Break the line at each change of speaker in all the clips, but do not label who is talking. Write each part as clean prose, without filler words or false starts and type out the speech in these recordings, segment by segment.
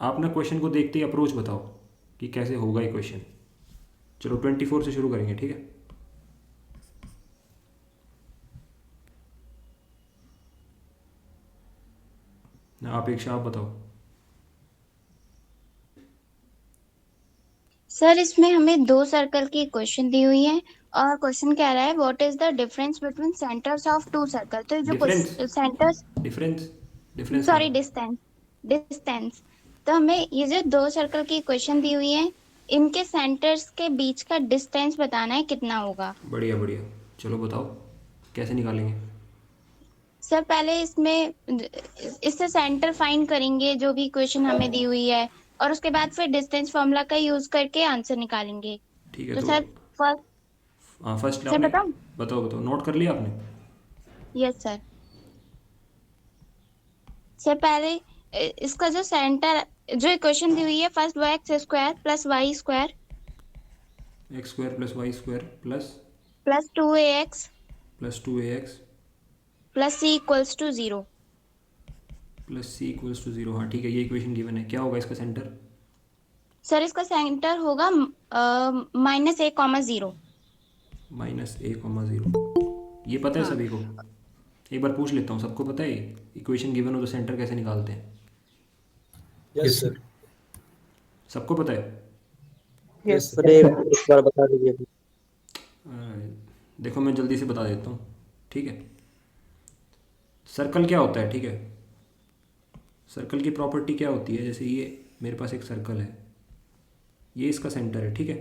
आप ना क्वेश्चन को देखते ही अप्रोच बताओ कि कैसे होगा ये क्वेश्चन। चलो 24 से शुरू करेंगे, ठीक है। ना अपेक्षा, आप बताओ।
सर इसमें हमें दो सर्कल की क्वेश्चन दी हुई है और क्वेश्चन कह रहा है what is the difference between centres of two circle. तो जो
difference,
centres,
difference, difference
sorry
नहीं।
Distance, distance. तो हमें ये जो दो सर्कल की क्वेश्चन दी हुई है, इनके सेंटर्स के बीच का डिस्टेंस बताना है कितना होगा।
बढ़िया बढ़िया। चलो बताओ कैसे निकालेंगे।
सर पहले इसमें इससे सेंटर फाइंड करेंगे जो भी क्वेश्चन हमें दी हुई है, और उसके बाद फिर डिस्टेंस फॉर्मूला का यूज करके आंसर निकालेंगे।
ठीक है
तो
तो।
सर फर्स्ट,
हाँ फर्स्ट
सर
आपने।
बताऊं?
बताओ बताओ, नोट कर लिया आपने।
Yes sir. सर पहले इसका जो सेंटर, जो इक्वेशन दी हुई है फर्स्ट, वो x square plus Y square
x square plus Y square
plus two a x
plus 2ax
plus c equals to zero.
Plus c equals to zero. हाँ ठीक है, ये इक्वेशन गिवन है। क्या होगा इसका सेंटर?
सर इसका सेंटर होगा -a, 0।
-a, 0। ये पता है
हाँ।
सभी को? एक बार पूछ लेता हूँ, सबको पता है इक्वेशन गिवन हो तो सेंटर कैसे निकालते हैं?
Yes sir.
सबको पता है?
यस सर, एक बार बता दीजिए।
अ, देखो मैं जल्दी से बता देता हूँ, ठीक है। सर्कल क्या होता है, ठीक है। सर्कल की प्रॉपर्टी क्या होती है? जैसे ये मेरे पास एक सर्कल है, ये इसका सेंटर है, ठीक है।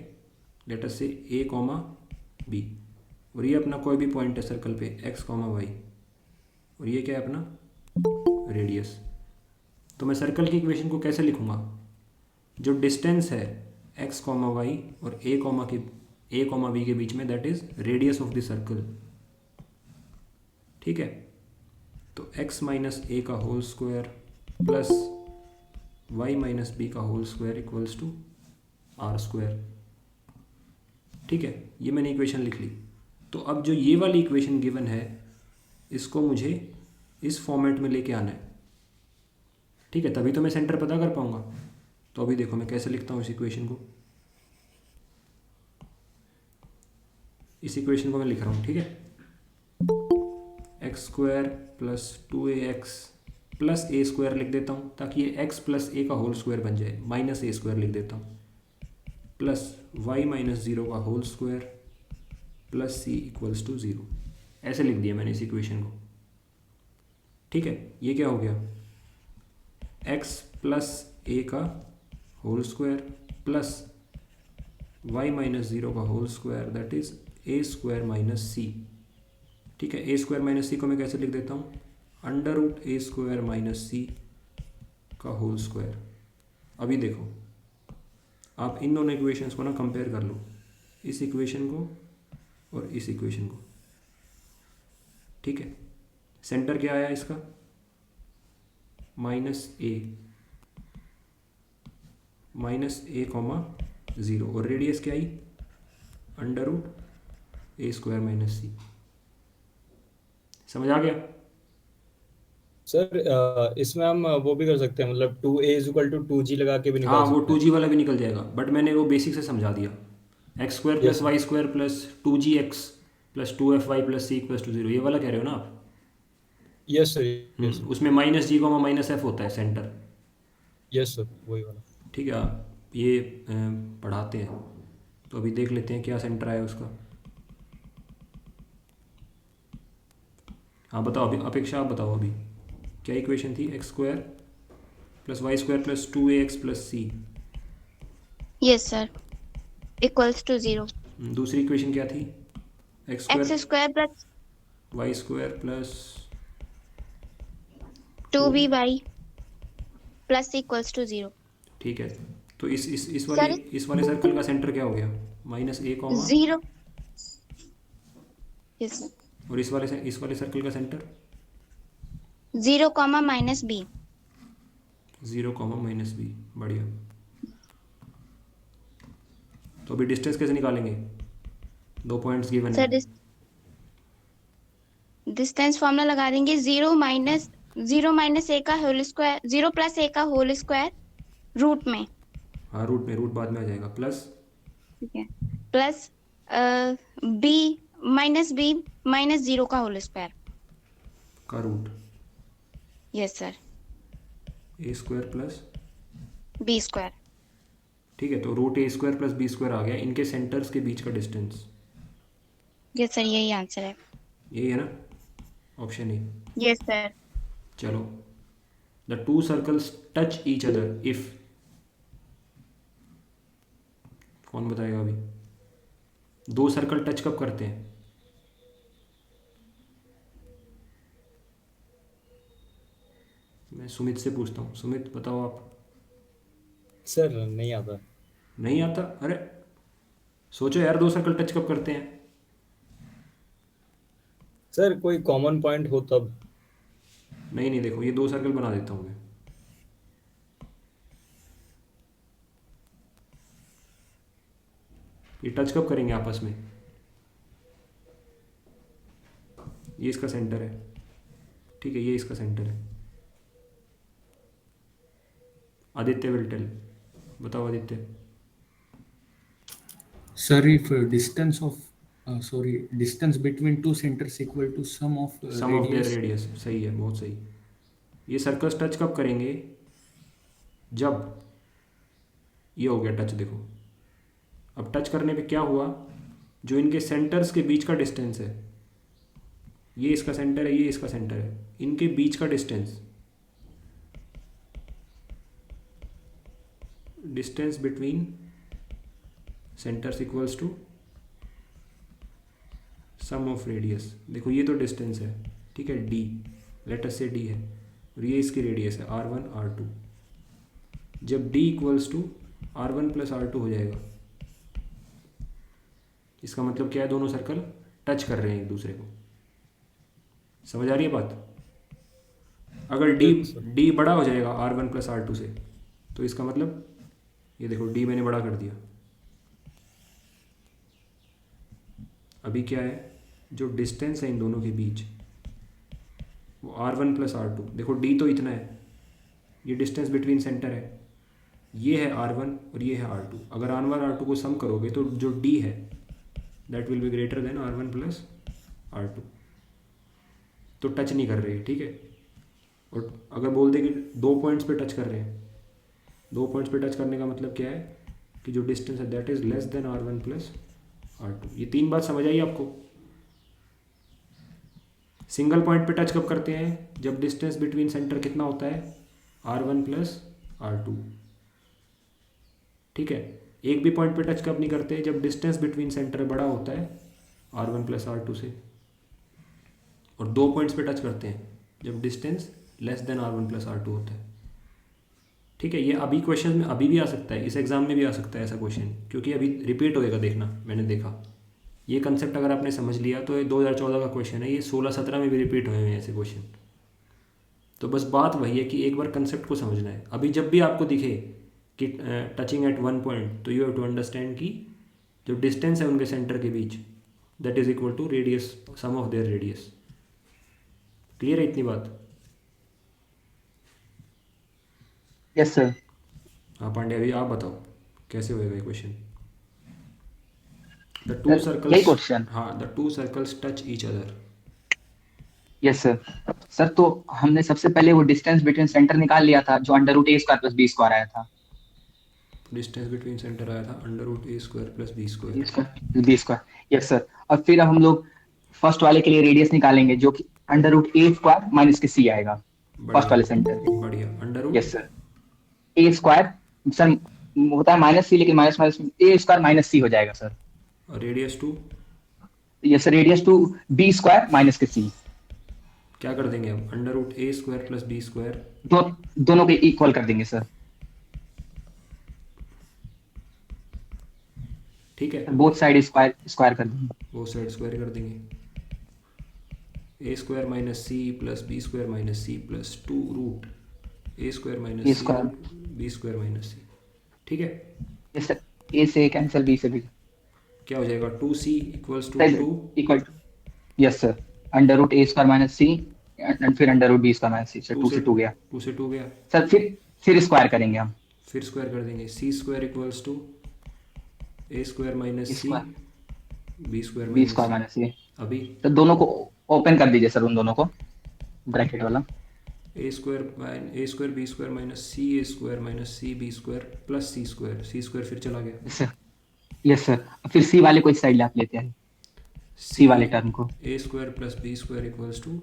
लेट अस से a कॉमा बी, और ये अपना कोई भी पॉइंट है सर्कल पे x कॉमा वाई, और ये क्या है अपना रेडियस। तो मैं सर्कल की इक्वेशन को कैसे लिखूँगा? जो डिस्टेंस है x कॉमा वाई और a कॉमा बी के बीच में, that is radius of the circle, ठीक है। तो x माइनस ए का whole square plus y minus B का whole square equals to are square, ठीक है। ये मैंने इक्वेशन लिख ली। तो अब जो ये वाली इक्वेशन गिवन है, इसको मुझे इस फॉर्मेट में लेके आना है, ठीक है। तभी तो मैं सेंटर पता कर पाऊंगा। तो अभी देखो मैं कैसे लिखता हूँ इस इक्वेशन को। इस इक्वेशन को मैं लिख रहा हूँ, ठीक है। X square plus 2ax plus ए स्क्वायर लिख देता हूँ, ताकि ये x प्लस ए का होल स्क्वायर बन जाए। माइनस ए स्क्वायर लिख देता हूँ, प्लस वाई माइनस ज़ीरो का whole square plus c equals to zero. ऐसे लिख दिया मैंने इस इक्वेशन को, ठीक है। ये क्या हो गया? x प्लस ए का whole square plus y minus zero का whole square, that is a square minus c, ठीक है। ए स्क्वायर माइनस सी को मैं कैसे लिख देता हूँ? अंडर रूट ए स्क्वायर माइनस सी का होल स्क्वायर। अभी देखो, आप इन दोनों इक्वेशंस को ना कंपेयर कर लो, इस इक्वेशन को और इस इक्वेशन को, ठीक है। सेंटर क्या आया इसका? माइनस ए कॉमा ज़ीरो, और रेडियस क्या आई? अंडर रूट ए स्क्वायर माइनस सी। समझ आ गया?
सर इसमें हम वो भी कर सकते हैं, मतलब 2a = 2g लगा के भी
हाँ
निकाल
वो
सकते
टू
हैं।
जी वाला भी निकल जाएगा, बट मैंने वो बेसिक से समझा दिया। X square
yes
plus
sir.
Y square plus 2gx plus 2fy plus c equals to zero, ये वाला कह रहे हो ना आप?
Yes sir. Yes sir.
उसमें minus g comma minus f होता है सेंटर,
यस सर, वही वाला।
ठीक है। आप ये पढ़ाते हैं, तो अभी देख लेते हैं क्या सेंटर आया उसका। हाँ बताओ अभी, अपेक्षा आप बताओ अभी क्या इक्वेशन थी? X square plus Y square plus 2ax plus c.
Yes sir, equals to zero.
दूसरी इक्वेशन क्या थी? X
x
square
square plus
Y square plus
two
two,
b y plus equals to zero.
ठीक है। तो इस वाले
sir
इस वाले सर्कल का सेंटर क्या हो गया? Minus a comma,
zero. Yes,
और इस वाले सर्कल का centre
0, -b।
Zero comma minus b. बढ़िया। तो अभी डिस्टेंस कैसे निकालेंगे? दो पॉइंट्स गिवन है।
सर डिस्टेंस फॉर्मूला लगा देंगे, 0 - 0 - a का होल स्क्वायर, 0 + a का होल स्क्वायर रूट में,
हाँ रूट में, रूट बाद में आ जाएगा, प्लस
ठीक है, प्लस बी माइनस 0 का होल स्क्वायर।
का रूट,
यस सर,
ए स्क्वायर प्लस,
बी स्क्वायर।
ठीक है, तो रूट ए स्क्वायर प्लस बी स्क्वायर आ गया, इनके सेंटर्स के बीच का डिस्टेंस,
यस सर, यही आंसर है।
यही है ना, ऑप्शन ए।
Yes sir.
चलो, the two circles touch each other if, कौन बताएगा अभी? दो सर्कल टच कब करते हैं? मैं सुमित से पूछता हूँ, सुमित बताओ आप।
सर नहीं आता।
नहीं आता? अरे सोचो यार, दो सर्कल टच कब करते हैं?
सर कोई कॉमन पॉइंट हो तब।
नहीं नहीं, देखो ये दो सर्कल बना देता हूँ मैं, ये टच कब करेंगे आपस में? ये इसका सेंटर है, ठीक है, ये इसका सेंटर है। आदित्य विल टेल, बताओ Aditya.
Sir, if distance between two centers equal to sum of
sum of their
radius.
Radius, सही है, बहुत सही। ये सर्कल्स टच कब करेंगे? जब ये हो गया टच, देखो अब टच करने पे क्या हुआ, जो इनके सेंटर्स के बीच का डिस्टेंस है, ये इसका सेंटर है, ये इसका सेंटर है, इनके बीच का distance, distance between centres equals to sum of radius. देखो ये तो डिस्टेंस है, ठीक है, डी, लेट अस से डी है, और ये इसकी रेडियस है r1 r2। जब d equals to r1 plus r2 हो जाएगा, इसका मतलब क्या है, दोनों सर्कल टच कर रहे हैं एक दूसरे को। समझ आ रही है बात? अगर d बड़ा हो जाएगा r1 प्लस r2 से, तो इसका मतलब ये देखो d मैंने बड़ा कर दिया। अभी क्या है, जो डिस्टेंस है इन दोनों के बीच वो r1 प्लस r2, देखो d तो इतना है, ये डिस्टेंस बिटवीन सेंटर है, ये है r1 और ये है r2। अगर r1 r2 को सम करोगे तो जो d है that will be greater than r1 plus r2। तो टच नहीं कर रहे, ठीक है। और अगर बोल दे कि दो पॉइंट्स पे टच कर रहे हैं, दो पॉइंट्स पे टच करने का मतलब क्या है कि जो डिस्टेंस है that is less than r1 plus r2। ये तीन बात समझ आई आपको? सिंगल पॉइंट पे टच कब करते हैं? जब डिस्टेंस बिटवीन सेंटर कितना होता है, r1 प्लस r2, ठीक है। एक भी पॉइंट पे टच कब नहीं करते? जब डिस्टेंस बिटवीन सेंटर बड़ा होता है r1 प्लस r2 से। और दो पॉइंट्स पे टच करते हैं जब distance less than r1 plus r2 होता है, ठीक है। ये अभी क्वेश्चन में अभी भी आ सकता है, इस एग्जाम में भी आ सकता है ऐसा क्वेश्चन, क्योंकि अभी रिपीट होएगा, देखना, मैंने देखा ये कंसेप्ट अगर आपने समझ लिया तो ये 2014 का क्वेश्चन है, ये 16-17 में भी रिपीट हुए हैं ऐसे क्वेश्चन। तो बस बात वही है कि एक बार कंसेप्ट को समझना है। अभी जब भी आपको दिखे कि टचिंग एट वन पॉइंट, तो यू हैव टू अंडरस्टैंड कि जो डिस्टेंस है उनके सेंटर के बीच that is equal to radius, sum of their radius. Clear है इतनी बात?
Yes sir.
हाँ पांडे, अभी आप बताओ कैसे होएगा ये क्वेश्चन। द टू
यही
सर्कल्स,
क्वेश्चन।
हाँ, the two circles touch each other.
Yes sir. Sir तो हमने सबसे पहले वो डिस्टेंस बिटवीन सेंटर निकाल लिया था जो अंडर रूट ए स्क्वायर प्लस बी स्क्वायर आया था।
डिस्टेंस बिटवीन सेंटर आया था अंडर रूट ए square plus B square.
B square, yes sir. और फिर हम लोग फर्स्ट वाले के लिए रेडियस निकालेंगे जो कि अंडर रूट ए स्क्वायर माइनस के सी आएगा फर्स्ट वाले सेंटर पे।
बढ़िया, अंडर रूट,
यस सर। ए स्क्वायर सर होता है माइनस सी, लेकिन minus minus A square minus C हो जाएगा sir.
Radius two,
yes sir, radius two B square minus के सी।
क्या कर देंगे हम, अंडर रूट ए स्क्वायर प्लस बी स्क्वायर,
दोनों के इक्वल कर देंगे सर।
ठीक है,
बोथ साइड स्क्वायर स्क्वायर कर देंगे।
वो साइड स्क्वायर कर देंगे। A square minus c plus B square minus c plus two root A square minus c b square minus c, ठीक है।
यस सर, ए से कैंसिल, बी से भी।
क्या हो जाएगा, 2c equals to 2,
equal to, yes sir, under root A square minus c and फिर under root b square minus c. Sir 2 से 2 गया,
2 से 2 गया
सर। फिर स्क्वायर करेंगे हम।
फिर स्क्वायर कर देंगे, c square equals to a square minus
a
c
square
b square
b
minus
square
c.
Minus c.
अभी
तो दोनों को ओपन कर दीजिए सर, उन दोनों को, ब्रैकेट वाला।
A square b square minus c a square minus c b square plus c square फिर चला गया,
यस सर, यस सर। फिर सी वाले को इस साइड आप लेते हैं,
सी
सी वाले टर्म को।
A square plus B square equals to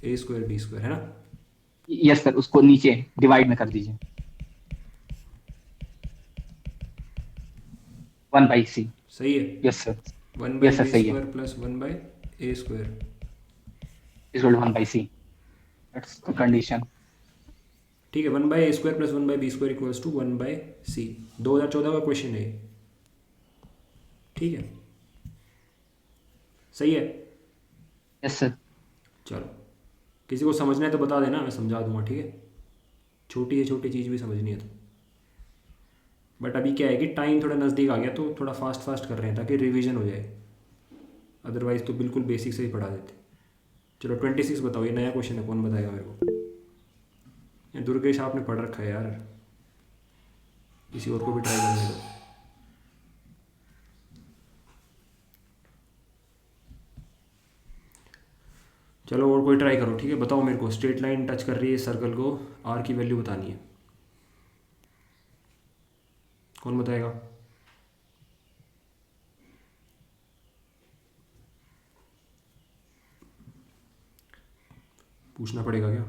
a square b square, है ना।
यस सर, उसको नीचे डिवाइड में कर दीजिए, 1/c।
सही है।
Yes sir,
one by
yes sir,
b
सही है।
Square plus one by a square.
Is 1/c, that's the condition.
ठीक है, one by a square plus one by b square equals to one by c. 2014 का question है ये, ठीक है, सही है।
Yes sir.
चलो, किसी को समझना है तो बता देना, मैं समझा दूंगा, ठीक है। छोटी से छोटी चीज़ भी समझनी है तो। बट अभी क्या है कि टाइम थोड़ा नज़दीक आ गया तो थोड़ा फास्ट फास्ट कर रहे हैं ताकि रिवीजन हो जाए, अदरवाइज़ तो बिल्कुल बेसिक से ही पढ़ा देते। चलो 26 बताओ, ये नया क्वेश्चन है, कौन बताएगा मेरे को। ये दुर्गेश आपने पढ़ रखा है यार, किसी और को भी ट्राई करने दो। चलो और कोई ट्राई करो, ठीक है। बताओ मेरे को, स्ट्रेट लाइन टच कर रही है सर्कल को, आर की वैल्यू बतानी है, कौन बताएगा। पूछना पड़ेगा क्या।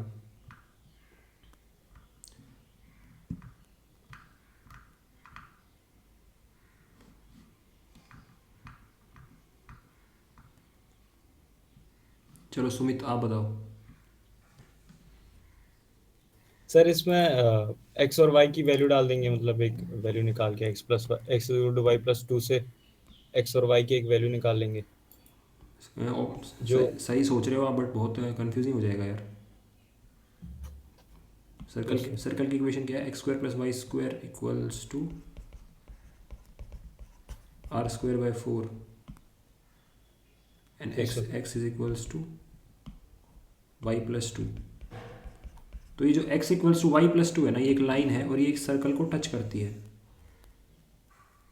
चलो सुमित आप बताओ।
सर इसमें एक्स और वाई की वैल्यू डाल देंगे, मतलब एक वैल्यू निकाल के एक्स वाई प्लस 2 से एक्स और वाई की एक वैल्यू निकाल लेंगे। जो
सही सोच रहे हो आप, बट बहुत कंफ्यूजिंग हो जाएगा यार। सर्कल की इक्वेशन क्या है, x square plus Y square equals to are square by 4 and x is equals to y plus 2। तो ये जो x equals to y plus 2 है ना, ये एक लाइन है और ये एक सर्कल को टच करती है।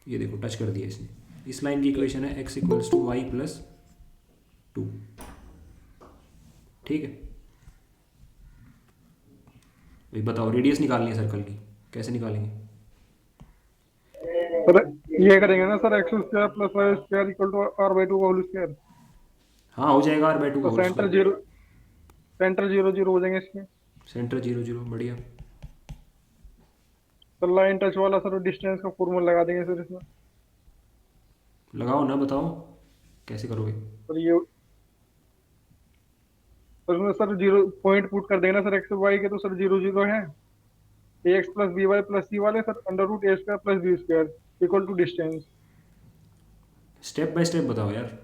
ये देखो टच कर दिया इसने। इस लाइन की इक्वेशन है x equals to y plus 2, ठीक है। भाई बताओ, रेडियस निकालनी है सर्कल की, कैसे निकालेंगे।
सर ये करेंगे ना sir, x square plus Y square equal to r by 2 का होल स्क्वायर।
हाँ हो जाएगा, r/2 का
तो
होल
सेंटर
स्क्वायर।
0 सेंटर 0 0 हो जाएंगे इसमें।
सेंटर 0 0, बढ़िया।
सर लाइन टच वाला सर डिस्टेंस का फॉर्मूला लगा देंगे सर इसमें।
लगाओ ना, बताओ कैसे करोगे।
सर ये सर इसमें सर 0 पॉइंट पुट कर देंगे ना सर, एक्स वाई के तो सर 0 0 है। A x plus b y plus c वाले sir under root A square plus B square equal to distance.
Step by step बताओ यार,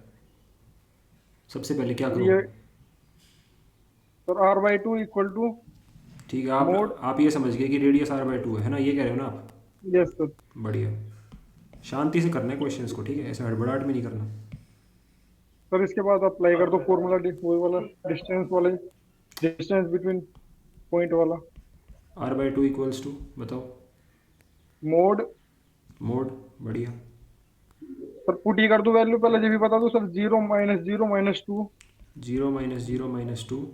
सबसे पहले क्या
तो ये
करो।
Sir r by 2 equal to
ठीक है,
मोड।
आप ये समझ गए कि रेडियस r/2 है ना, ये कह रहे हो ना आप।
Yes sir.
बढ़िया, शांति से करना है क्वेश्चंस को, ठीक है, ऐसे हड़बड़ाहट में नहीं करना।
सर इसके बाद अप्लाई कर दो फॉर्मूला, वो वाला डिस्टेंस वाला, डिस्टेंस बिटवीन पॉइंट वाला।
r/2 इक्वल्स टू बताओ।
मोड
मोड, बढ़िया।
सर पुट ही कर दो वैल्यू, पहले जो भी बता दो sir, 0 minus 0 minus 2
0 minus 0 minus 2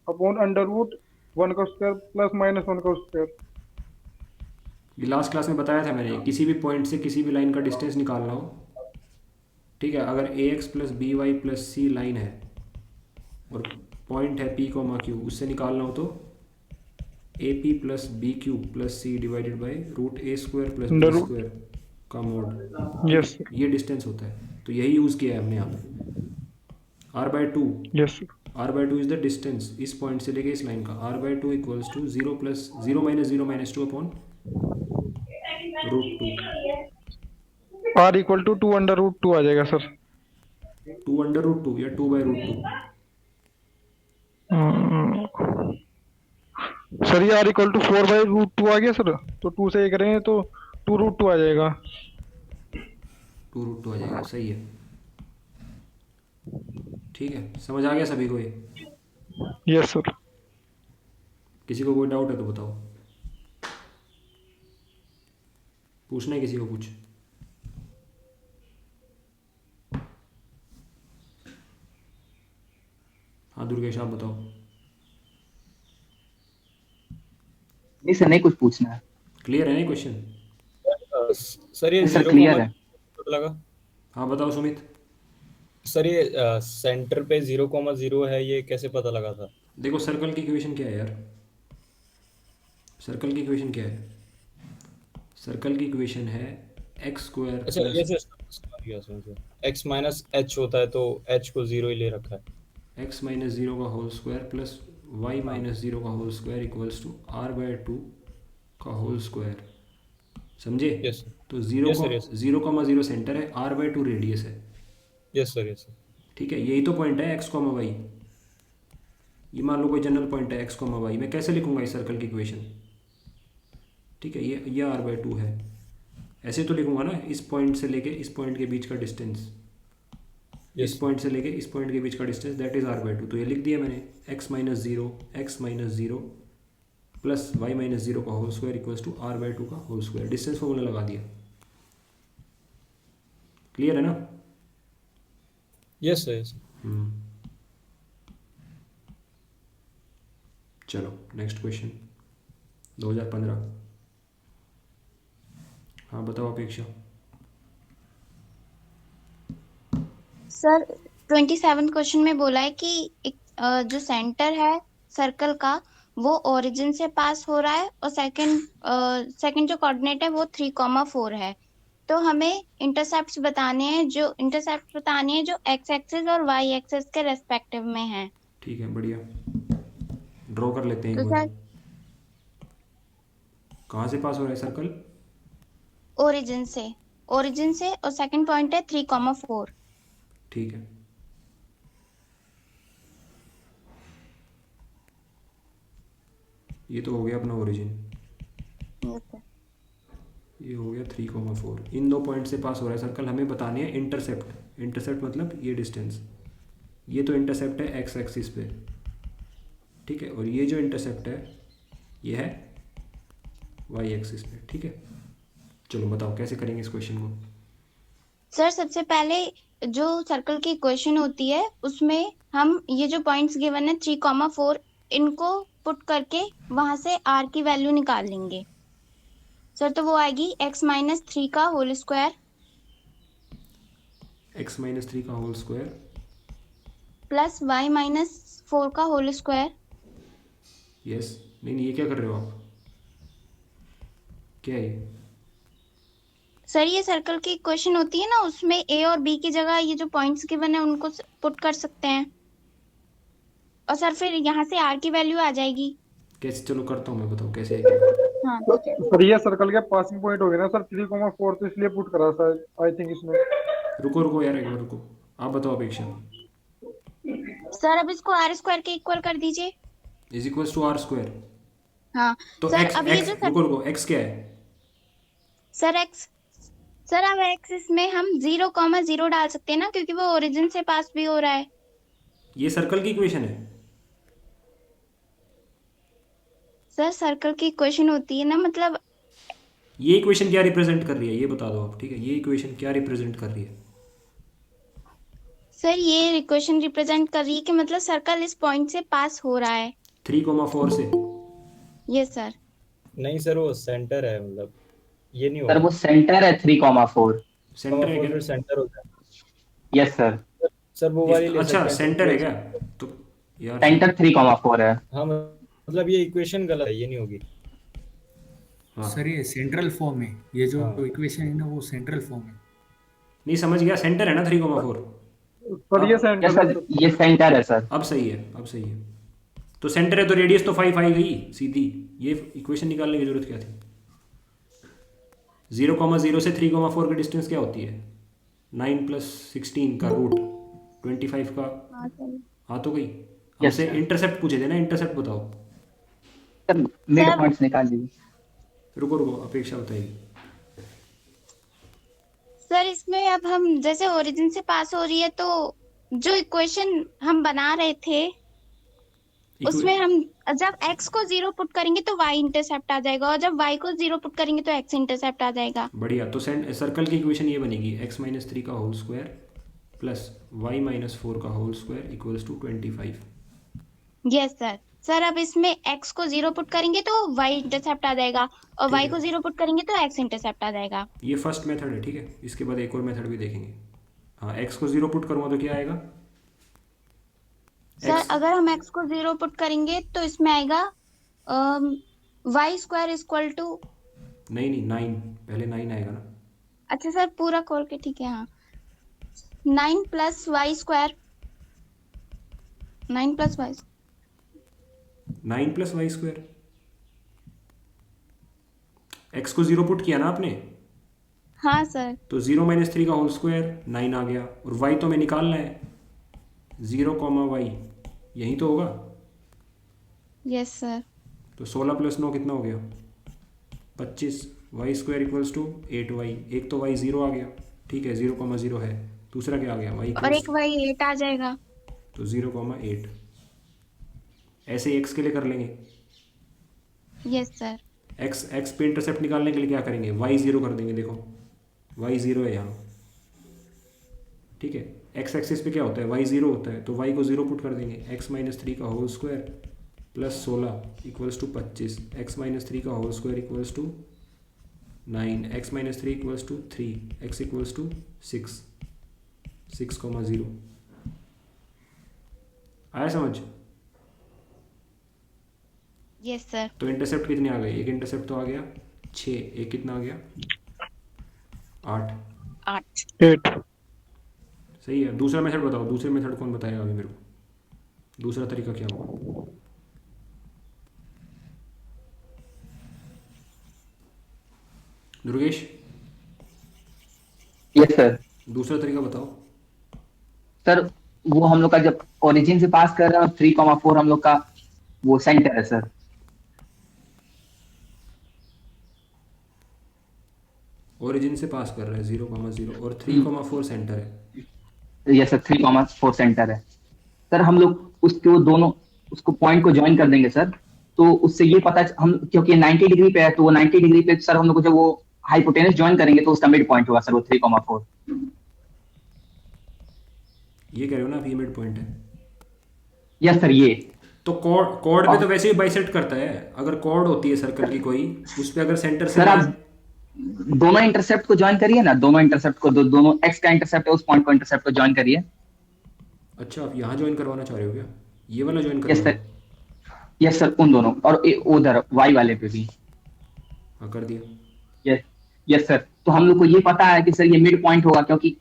upon under root 1 का स्क्वायर प्लस माइनस 1 का स्क्वायर।
ये लास्ट क्लास में बताया था मैंने, किसी भी पॉइंट से किसी भी लाइन का डिस्टेंस निकालना हो, ठीक है। अगर ax plus b y plus c line है और पॉइंट है p, q, उससे निकालना हो तो AP plus b q plus c divided by root A square plus B square का मोड।
यस
ये डिस्टेंस होता है, तो यही यूज़ किया है हमने यहाँ पे। r/2,
yes
r/2 is the distance इस पॉइंट से लेके इस लाइन का। r/2 equals to 0 plus 0 minus 0 minus 2 upon root 2।
R equal to 2 under root 2 आ जाएगा सर।
2 अंडर रूट 2 या 2/√2।
सर ये r equal to 4 by root 2 आ गया सर, तो 2 से ये करेंगे तो 2 रूट 2 आ जाएगा।
2√2 आ जाएगा, सही है। ठीक है, समझ आ गया सभी को ये।
Yes sir.
किसी को कोई डाउट है तो बताओ। पूछना है किसी को कुछ? हाँ दुर्गेश आप बताओ।
नहीं सर, नहीं कुछ पूछना है।
क्लियर है ना क्वेश्चन?
सर ये
सर
जीरो
क्लियर
कॉमा
है।
लगा।
हाँ बताओ सुमित।
सर ये सेंटर पे 0,0 है, ये कैसे पता लगा था?
देखो सर्कल की इक्वेशन क्या है यार, सर्कल की इक्वेशन क्या है? सर्कल की इक्वेशन है एक्स स्क्वायर
अच्छा
प्लस
ये समझ गया, समझ गया। x माइनस एच होता है तो h को 0 ही ले रखा है।
एक्स माइनस जीरो का होल स्क्वायर प्लस वाई
हाँ
माइनस जीरो का whole square equals to r by two का होल स्क्वायर। समझे?
यस सर,
तो जीरो
यस
को
सर, यस सर,
0,0 सेंटर है, आर बाय टू रेडियस है।
Yes sir, yes sir.
ठीक है, यही तो पॉइंट है एक्स कॉमा वाई। ये मान लो कोई जनरल पॉइंट है एक्स कॉमा वाई, मैं कैसे लिखूंगा इस सर्कल की इक्वेशन? ठीक है, ये आर बाय टू है, ऐसे तो लिखूंगा ना, इस पॉइंट से लेके इस पॉइंट के बीच का डिस्टेंस, इस
यस
पॉइंट से लेके इस पॉइंट के बीच का distance that is r by two. तो ये लिख दिया मैंने, x minus zero plus y minus zero का whole square equals to r by two का होल स्क्वायर। डिस्टेंस फॉर्मूला लगा दिया। क्लियर है ना?
Yes sir, yes sir.
चलो नेक्स्ट क्वेश्चन 2015। हाँ बताओ अपेक्षा।
सर 27 क्वेश्चन में बोला है कि जो सेंटर है सर्कल का वो ओरिजिन से पास हो रहा है और सेकंड जो कोऑर्डिनेट है वो 3,4 है। तो हमें इंटरसेप्ट्स बताने हैं जो एक्स एक्सिस और वाई एक्सिस के रेस्पेक्टिव में है।
ठीक है बढ़िया, ड्रॉ कर लेते हैं
तो
एक बार।
सर
कहाँ से पास हो रहा है सर्कल?
ओरिजिन से और सेकंड पॉइंट है 3,4।
ठीक है, ये तो हो गया अपना ओरिजिन, ये हो गया 3,4। इन दो पॉइंट से पास हो रहा है सर्कल, हमें बताने हैं इंटरसेप्ट। इंटरसेप्ट मतलब ये डिस्टेंस, ये तो इंटरसेप्ट है एक्स एक्सिस पे, ठीक है, और ये जो इंटरसेप्ट है ये है वाई एक्सिस पे। ठीक है, चलो बताओ कैसे करेंगे इस क्वेश्चन को।
सर सबसे पहले जो सर्कल की इक्वेशन होती है उसमें हम ये जो पॉइंट्स गिवन है 3,4 इनको पुट करके वहां से r की वैल्यू निकाल लेंगे। सर तो वो आएगी x माइनस 3 का होल स्क्वायर
एक्स माइनस 3 का whole square
plus y minus 4 का होल स्क्वायर।
यस, नहीं नहीं ये क्या कर रहे हो आप, क्या है ये?
सर ये सर्कल की इक्वेशन होती है ना, उसमें a और b की जगह ये जो पॉइंट्स गिवन है उनको पुट कर सकते हैं और सर फिर यहाँ से r की वैल्यू आ जाएगी।
कैसे, चलो करता हूँ मैं, बताओ कैसे आएगी।
हाँ
सर ये सर्कल के पासिंग पॉइंट हो गए ना सर 3,4, तो इसलिए पुट करा सर आई थिंक इसमें।
रुको रुको यार एक बार रुको, आप बताओ अपेक्षा।
सर अब इसको r स्क्वायर के इक्वल कर दीजिए।
Is equals to are square.
हाँ
तो
सर
एक्स
अब ये
एक्स
जो
रुको रुको, एक्स क्या है?
सर अब एक्सिस में हम 0,0 डाल सकते हैं ना, क्योंकि वो ओरिजिन से पास भी हो रहा है।
ये सर्कल की इक्वेशन है।
सर सर्कल की इक्वेशन होती है ना, मतलब
ये इक्वेशन क्या रिप्रेजेंट कर रही है ये बता दो आप, ठीक है, ये इक्वेशन क्या रिप्रेजेंट कर रही है?
सर ये इक्वेशन रिप्रेजेंट कर रही है कि मतलब सर्कल इस पॉइंट से पास हो रहा है।
3,4 से।
Yes sir.
नहीं सर, वो सेंटर है, मतलब ये नहीं
सर
होगा।
वो सेंटर है 3,4।
सेंटर है
4
क्या?
फिर सेंटर होता है।
Yes sir.
सर वो वाली ले
अच्छा
सकते हैं
सेंटर है क्या? तो यार
सेंटर 3,4 है।
हाँ मतलब ये इक्वेशन गलत है, ये नहीं होगी।
हाँ
सर ये सेंट्रल फॉर्म है, ये जो
हाँ।
इक्वेशन है ना वो सेंट्रल फॉर्म है।
नहीं समझ गया, सेंटर है ना 3,4।
सर ये
यस
सेंटर है
सर,
सर।
ये सेंटर है सर।
अब सही है, अब सही है। तो सेंटर है तो रेडियस तो 5 आई गई सीधी, ये इक्वेशन निकालने की जरूरत क्या थी? 0,0 से 3,4 की डिस्टेंस क्या होती है? 9 + 16 का रूट 25 का। हाँ तो गई। हमसे इंटरसेप्ट पूछे थे ना, इंटरसेप्ट बताओ।
सर मिड
सर-
पॉइंट्स निकाल दीजिए।
रुको रुको अपेक्षा बताइए।
सर इसमें अब हम जैसे ओरिजिन से पास हो रही है तो जो इक्वेशन हम बना रहे थे। उसमें हम जब x को 0 पुट करेंगे तो y इंटरसेप्ट आ जाएगा, और जब y को 0 पुट करेंगे तो x इंटरसेप्ट आ जाएगा।
बढ़िया। तो सर्कल की इक्वेशन ये बनेगी x-3 का होल स्क्वायर प्लस y-4 का whole square equals to 25।
Yes sir. Sir अब इसमें x को 0 पुट करेंगे तो y इंटरसेप्ट आ जाएगा, और
ठीक
y
है,
को 0 पुट करेंगे तो x इंटरसेप्ट आ जाएगा।
ये फर्स्ट मेथड है, ठीक है। इसके बाद एक और मेथड भी देखेंगे। हाँ, x को 0 पुट करूँगा तो क्या आएगा?
सर
x
अगर हम x को 0 पुट करेंगे तो इसमें आएगा y स्क्वायर इक्वल टू,
नहीं 9, पहले 9 आएगा ना।
अच्छा सर पूरा खोल के, ठीक है हाँ, 9 plus Y square, 9 plus y,
9 plus Y square, x को 0 पुट किया ना आपने,
हाँ सर।
तो 0-3 का होल स्क्वायर 9 आ गया, और y तो हमें निकालना है, 0, y यही तो होगा।
Yes sir.
तो 16 + 9 कितना हो गया? 25। Y square equals to 8y। एक तो y 0 आ गया, ठीक है, 0, है। दूसरा क्या आ गया? y
और एक
इक्वल्स,
वाई 8 आ जाएगा।
तो 0, 8। ऐसे ही x के लिए कर लेंगे।
Yes sir.
x पे इंटरसेप्ट निकालने के लिए क्या करेंगे? y 0 कर देंगे। देखो y 0 है यहाँ, ठीक है। x एक्सिस पे क्या होता है? y 0 होता है, तो y को 0 पुट कर देंगे। x-3 का whole square plus 16 equals to 25। x-3 का whole square equals to 9, x-3 equals to 3, x equals to 6, 6,0। आया समझ?
Yes sir.
तो इंटरसेप्ट कितने आ गए? एक इंटरसेप्ट तो आ गया 6, एक कितना आ गया? 8।
8।
8।
सही है। दूसरा मेथड बताओ, दूसरे मेथड कौन बताएगा अभी मेरे को? दूसरा तरीका क्या होगा? Durgesh,
yes sir.
दूसरा तरीका बताओ।
सर वो हम लोग का जब ओरिजिन से पास कर रहे हैं, 3,4 हम लोग का वो सेंटर है सर।
ओरिजिन से पास कर रहे हैं 0,0 और 3,4 सेंटर है।
यस सर, 3,4 सेंटर है सर। हम लोग उसको दोनों उसको पॉइंट को ज्वाइन कर देंगे सर, तो उससे ये पता हम, क्योंकि 90 डिग्री पे है, तो वो 90 डिग्री पे सर हम लोग को जब वो हाइपोटेनस ज्वाइन करेंगे तो उसका मिड पॉइंट होगा सर वो 3,4।
ये कह रहे हो ना, ये मिड पॉइंट है।
Yes sir. ये
तो कॉर्ड पे तो वैसे ही बाइसेक्ट करता है। अगर कॉर्ड होती है सर्कल की कोई, उस पे अगर सेंटर से
सर आप दोनों इंटरसेप्ट को ज्वाइन करिए ना, दोनों इंटरसेप्ट को, दोनों एक्स का इंटरसेप्ट है उस पॉइंट को इंटरसेप्ट को ज्वाइन करिए।
अच्छा, आप यहाँ ज्वाइन करवाना चाह रहे हो क्या? ये वाला ज्वाइन
यस
करवाना?
सर। यस सर, उन दोनों, और उधर वाई वाले पे भी।
हाँ, कर दिया।
यस। Yes sir. तो हम लोग को ये पता है कि सर ये मिड पॉइंट होगा, क्योंकि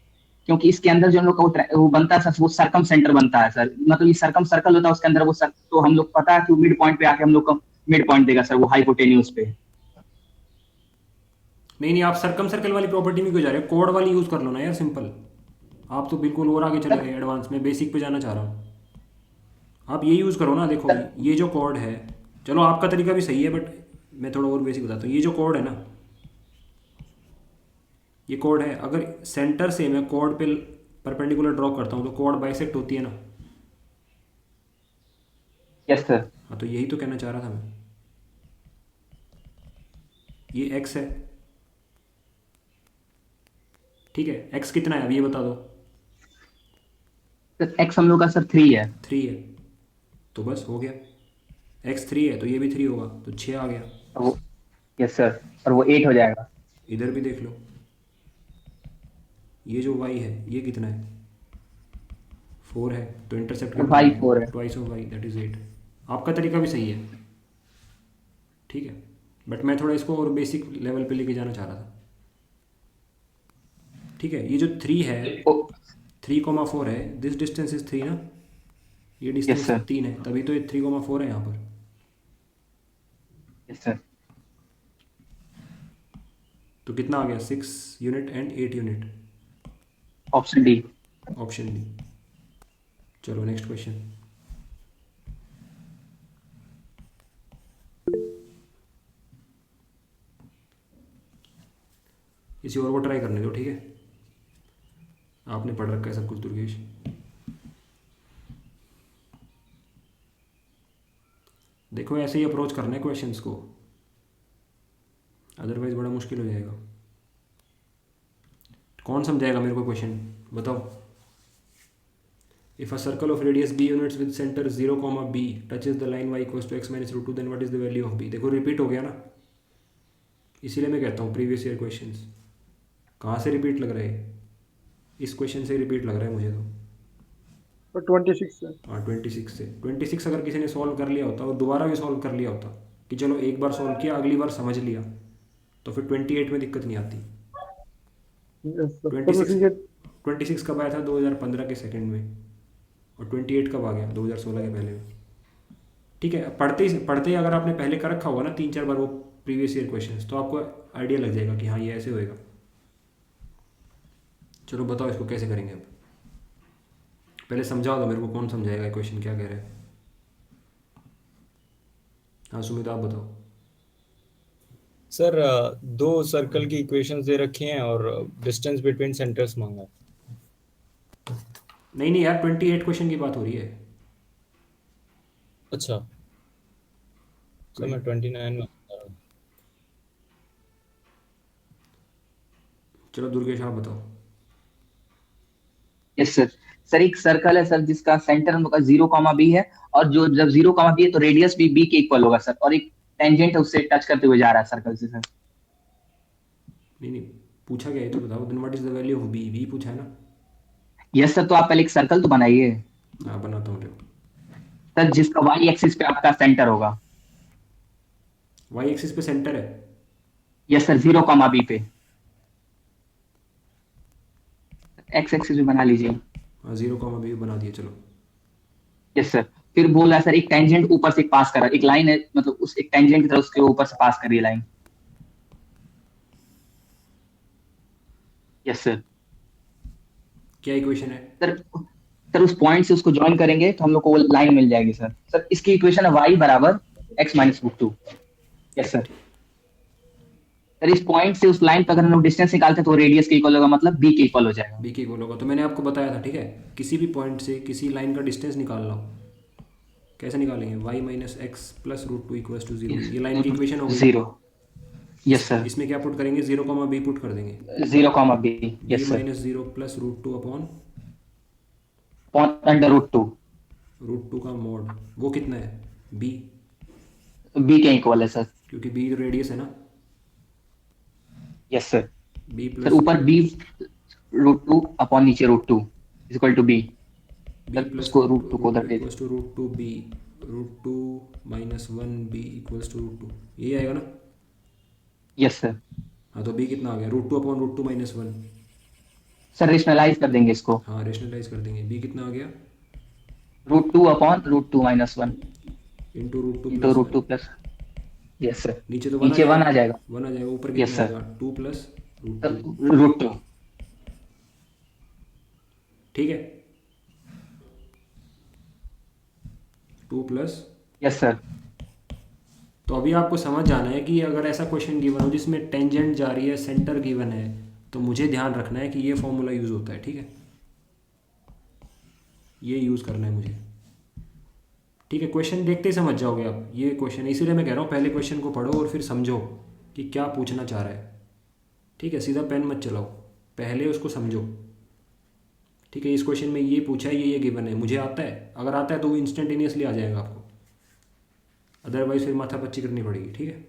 क्योंकि इसके अंदर जो हम लोग का वो बनता है सर, वो सर्कम सेंटर बनता है सर। मतलब ये सर्कम सर्कल होता है उसके अंदर वो सर, तो हम लोग पता है कि वो मिड पॉइंट पे आके हम लोग को मिड पॉइंट देगा सर वो हाइपोटेन्यूज पे।
नहीं, आप सर्कम सर्कल वाली प्रॉपर्टी में क्यों जा रहे हो? कोड वाली यूज़ कर लो ना यार, सिंपल। आप तो बिल्कुल और आगे चले गए एडवांस में, बेसिक पे जाना चाह रहा हूँ। आप ये यूज़ करो ना। देखो, ये जो कोड है, चलो आपका तरीका भी सही है, बट मैं थोड़ा और बेसिक बताता हूँ। ये जो कोड है ना, ये कोड है। अगर सेंटर से मैं कोड पे परपेंडिकुलर ड्रॉ करता हूँ तो कोड बाइसेक्ट होती है ना।
Yes sir.
हाँ, तो यही तो कहना चाह रहा था मैं। ये एक्स है, ठीक है। एक्स कितना है अब ये बता दो।
सर एक्स हम लोग का सर 3 है।
3 है, तो बस हो गया। एक्स 3 है तो ये भी 3 होगा, तो 6 आ गया।
और वो, यस सर, और वो 8 हो जाएगा।
इधर भी देख लो, ये जो y है ये कितना है? 4 है, तो इंटरसेप्ट कितना
वाई
है?
4 है।
Twice of y, that is 8। आपका तरीका भी सही है, ठीक है, बट मैं थोड़ा इसको और बेसिक लेवल पे लेके जाना चाह रहा था। ठीक है, ये जो 3 है, 3,4 है, दिस डिस्टेंस इज 3 ना, ये डिस्टेंस
sir.
3 है, तभी तो ये 3,4 है यहाँ पर।
Yes sir.
तो कितना आ गया? 6 unit and 8 unit.
Option D.
Option D. चलो नेक्स्ट क्वेश्चन। किसी और को ट्राई करने दो, ठीक है। आपने पढ़ रखा है सब कुछ दुर्गेश। देखो ऐसे ही अप्रोच करना है क्वेश्चंस को, अदरवाइज बड़ा मुश्किल हो जाएगा। कौन समझाएगा मेरे को क्वेश्चन बताओ। If a circle of radius b units with centre 0, b touches the line y equals to x minus root two, then what is the value of b। देखो रिपीट हो गया ना, इसीलिए मैं कहता हूँ प्रीवियस ईयर क्वेश्चंस। कहाँ से रिपीट लग रहा है? इस क्वेश्चन से रिपीट लग रहा है मुझे तो।
26 से।
हाँ 26 से। 26 अगर किसी ने सॉल्व कर लिया होता और दोबारा भी सॉल्व कर लिया होता कि चलो एक बार सॉल्व किया अगली बार समझ लिया, तो फिर 28 में दिक्कत नहीं आती।
Yes sir.
26 कब आया था? 2015 के सेकंड में। और 28 कब आ गया? 2016 के पहले में। ठीक है, पढ़ते ही अगर आपने पहले कर रखा होगा ना 3-4 बार वो प्रीवियस ईयर क्वेश्चंस, तो आपको आइडिया लग जाएगा कि हाँ ये ऐसे होएगा। चलो बताओ इसको कैसे करेंगे। अब पहले समझाओ तो मेरे को, कौन समझाएगा क्वेश्चन क्या कह रहे हैं। हाँ सुमित आप बताओ।
सर दो सर्कल की इक्वेशंस दे रखी हैं और डिस्टेंस बिटवीन सेंटर्स मांगा है।
नहीं यार 28 क्वेश्चन की बात हो रही है।
अच्छा सर मैं 29 में बता रहा हूँ।
चलो दुर्गेश आप बताओ।
Yes sir. सर एक सर्कल है सर जिसका सेंटर उनका 0, b है, और जो जब 0, b है तो रेडियस भी b के इक्वल होगा सर, और एक टेंजेंट है उससे टच करते हुए जा रहा है सर्कल से सर।
नहीं पूछा क्या है तो बताओ। Then what is the value of b, b पूछा है ना।
यस सर, तो आप पहले एक सर्कल तो बनाइए
हाँ बनाता हूँ।
सर जिसका y एक्सिस पे आपका सेंटर होगा।
वाई एक्सिस पे सेंटर है।
यस सर, 0, b पे। x एक्सिस भी बना लीजिए।
हाँ 0, b बना दिए चलो।
Yes sir. फिर बोल रहा है सर एक टेंजेंट ऊपर से पास कर रहा है, एक लाइन है मतलब उस एक टेंजेंट की तरह उसके ऊपर से पास कर रही है लाइन। Yes sir.
क्या इक्वेशन है?
सर उस पॉइंट से उसको ज्वाइन करेंगे तो हम लोग को वो लाइन मिल जाएगी सर। सर इसकी इक्वेशन है y बराबर x minus root two. Yes sir. Sir इस पॉइंट से उस लाइन पर अगर हम लोग डिस्टेंस निकालते हैं तो रेडियस के इक्वल होगा, मतलब b के इक्वल हो जाएगा।
बी के इक्वल होगा। तो मैंने आपको बताया था ठीक है, किसी भी पॉइंट से किसी लाइन का डिस्टेंस निकाल लो। कैसे निकालेंगे? y minus x plus root two equals to 0। ये लाइन की इक्वेशन हो गई।
0। Yes sir.
इसमें क्या पुट करेंगे? 0, b पुट कर देंगे।
0, b।
b
yes sir.
Minus 0 plus root two upon
under root two.
Root two का मोड, वो कितना है? b,
b के इक्वल है सर।
क्योंकि b रेडियस है ना।
Yes sir.
b
sir
plus
ऊपर b रूट टू अपॉन नीचे root two is equal to b।
b plus
उसको रूट टू को उधर दे
equals to root two b, root two minus 1b equals to root to, यही आएगा ना।
Yes sir.
हाँ तो b कितना आ गया? Root two upon root two minus 1।
Sir rationalise कर देंगे इसको।
हाँ रेशनलाइज कर देंगे। b कितना आ गया?
Root two upon root two minus 1
into root two
into
plus
root two
1।
Plus. Yes sir.
नीचे तो
नीचे 1 आ जाएगा।
1 आ जाएगा। ऊपर
Yes,
कितना
sir.
आएगा? 2 plus root
sir
two.
Root two.
ठीक है 2 प्लस।
Yes sir.
तो अभी आपको समझ जाना है कि अगर ऐसा क्वेश्चन गिवन हो जिसमें टेंजेंट जा रही है, सेंटर गिवन है, तो मुझे ध्यान रखना है कि ये फॉर्मूला यूज़ होता है। ठीक है, ये यूज़ करना है मुझे। ठीक है, क्वेश्चन देखते ही समझ जाओगे आप ये क्वेश्चन। इसीलिए मैं कह रहा हूँ पहले क्वेश्चन को पढ़ो और फिर समझो कि क्या पूछना चाह रहा है। ठीक है, सीधा पेन मत चलाओ, पहले उसको समझो। ठीक है, इस क्वेश्चन में ये पूछा है, ये गिवन है, मुझे आता है। अगर आता है तो वो इंस्टेंटेनियसली आ जाएगा आपको, अदरवाइज फिर माथापच्ची करनी पड़ेगी। ठीक है,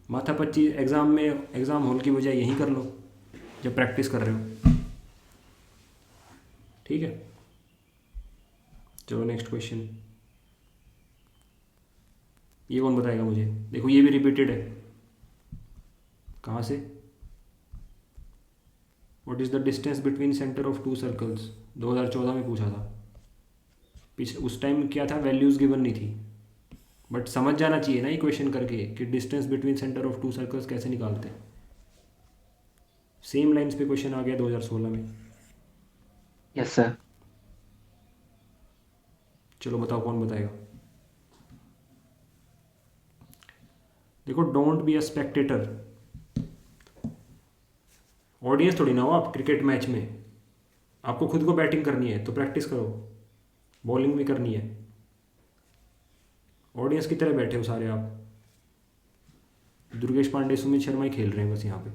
माथापच्ची एग्ज़ाम में एग्ज़ाम हॉल की बजाय यहीं कर लो जब प्रैक्टिस कर रहे हो। ठीक है, चलो नेक्स्ट क्वेश्चन। ये कौन बताएगा मुझे? देखो ये भी रिपीटेड है। कहाँ से? What is the distance between centre of to circles? 2014 में पूछा था। पीछे उस टाइम क्या था, वैल्यूज़ गिवन नहीं थी, बट समझ जाना चाहिए ना ये क्वेश्चन करके कि distance between centre of to circles कैसे निकालते हैं। सेम लाइंस पे क्वेश्चन आ गया 2016 में।
Yes sir.
चलो बताओ कौन बताएगा। देखो, don't be a Spectator. Audience थोड़ी ना हो आप क्रिकेट मैच में। आपको खुद को बैटिंग करनी है तो प्रैक्टिस करो, बॉलिंग भी करनी है। ऑडियंस की तरह बैठे हो सारे आप, दुर्गेश पांडे सुमित शर्मा ही खेल रहे हैं बस यहाँ पे।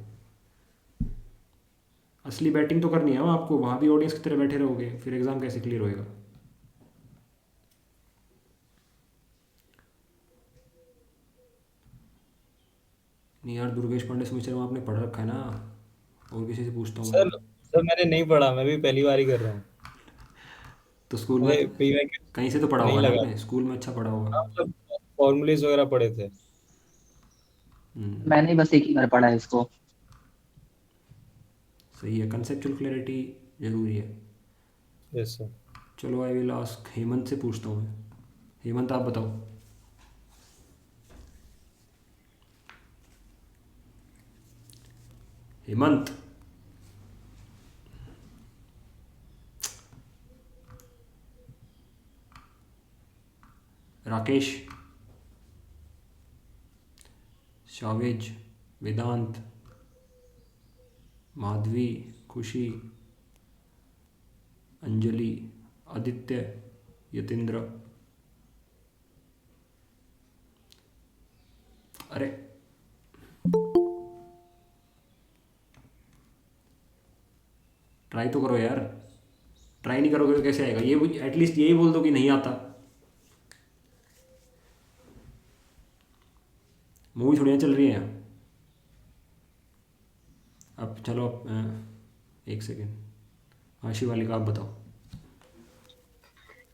असली बैटिंग तो करनी है ना आपको, वहाँ भी ऑडियंस की तरह बैठे रहोगे फिर एग्ज़ाम कैसे क्लियर होएगा। नहीं यार, दुर्गेश पांडे सुमित शर्मा आपने पढ़ रखा है ना, और किसी से पूछता हूँ
सर
मैं।
सर मैंने नहीं पढ़ा, मैं भी पहली बार ही कर रहा हूँ।
तो स्कूल में
मुझे पीवाई
कहीं से तो पढ़ा
नहीं
होगा ना
लगा।
आपने, स्कूल में अच्छा पढ़ा होगा।
हाँ, मतलब फॉर्मूलेज वगैरह पढ़े थे।
मैंने बस एक ही बार पढ़ा है इसको।
सही है, कंसेप्चुअल क्लैरिटी जरूरी है।
Yes sir.
चलो आई विल आस्क हेमंत से पूछता हूँ मैं। हेमंत आप बताओ। हेमंत, राकेश, शावेज, वेदांत, माधवी, खुशी, अंजलि, आदित्य, यतेंद्र। अरे ट्राई तो करो यार, ट्राई नहीं करोगे तो कैसे आएगा, ये एटलीस्ट यही बोल दो कि नहीं आता। मूवी थोड़ी ना चल रही है यहाँ। अब चलो एक सेकेंड, हाँ शिवालिका आप बताओ।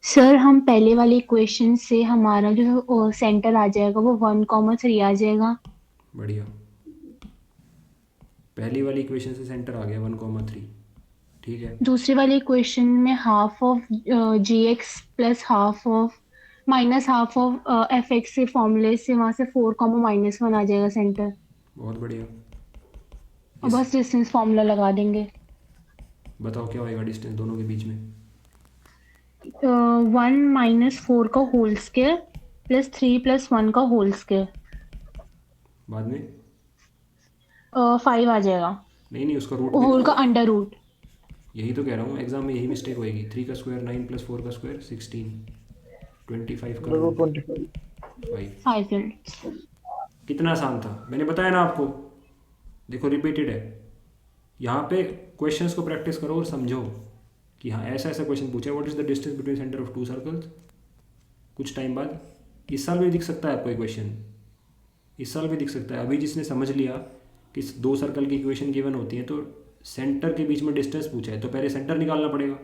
सर हम पहले वाले इक्वेशन से हमारा जो सेंटर आ जाएगा वो 1,3 आ जाएगा।
बढ़िया, पहली वाली इक्वेशन से सेंटर आ गया 1,3। ठीक है,
दूसरी वाली इक्वेशन में half of gx plus half of minus half of fx से फॉर्मूले से वहां से 4,-1 आ जाएगा सेंटर।
बहुत बढ़िया।
और बस डिस्टेंस फॉर्मूला लगा देंगे।
बताओ क्या होएगा डिस्टेंस दोनों के बीच में।
1 - 4 का होल स्क्वायर प्लस 3 + 1 का होल स्क्वायर
बाद में
5 आ जाएगा।
नहीं नहीं, उसका रूट
होल का अंडर रूट।
यही तो कह रहा हूँ, एग्जाम में यही मिस्टेक होएगी। 3 का स्क्वायर 9 + 4 का स्क्वायर 16, 25 का रूट
25।
5।
5 यूनिट्स।
कितना आसान था, मैंने बताया ना आपको। देखो रिपीटेड है, यहाँ पे क्वेश्चंस को प्रैक्टिस करो और समझो कि हाँ ऐसा ऐसा क्वेश्चन पूछा है, what is the distance between centre of to circles. कुछ टाइम बाद इस साल भी दिख सकता है आपको ये क्वेश्चन, इस साल भी दिख सकता है। अभी जिसने समझ लिया कि 2 सर्कल की इक्वेशन गिवन होती है तो सेंटर के बीच में डिस्टेंस पूछा है तो पहले सेंटर निकालना पड़ेगा।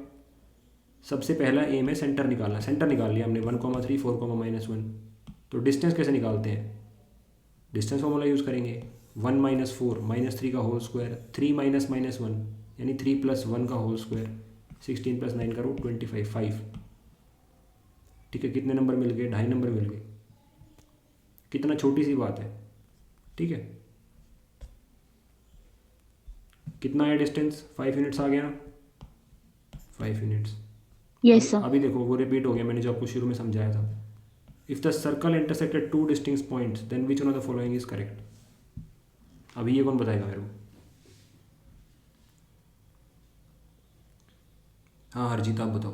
सबसे पहला एम है सेंटर निकालना। सेंटर निकाल लिया हमने 1,3 4,-1। तो डिस्टेंस कैसे निकालते हैं, डिस्टेंस फॉर्मूला यूज़ करेंगे। 1 - 4 -3 का होल स्क्वायर, 3 - -1 यानी 3 + 1 का होल स्क्वायर, 16 + 9 का रूट 25 5। ठीक है, कितने नंबर मिल गए, 2.5 नंबर मिल गए। कितना छोटी सी बात है। ठीक है, कितना है डिस्टेंस, 5 यूनिट्स आ गया ना, 5 यूनिट्स।
Yes sir.
अभी देखो वो रिपीट हो गया, मैंने जो आपको शुरू में समझाया था। If the circle intersected 2 distinct points then which one of the following is correct. अभी ये कौन बताएगा मेरे को। हाँ हरजीत आप बताओ।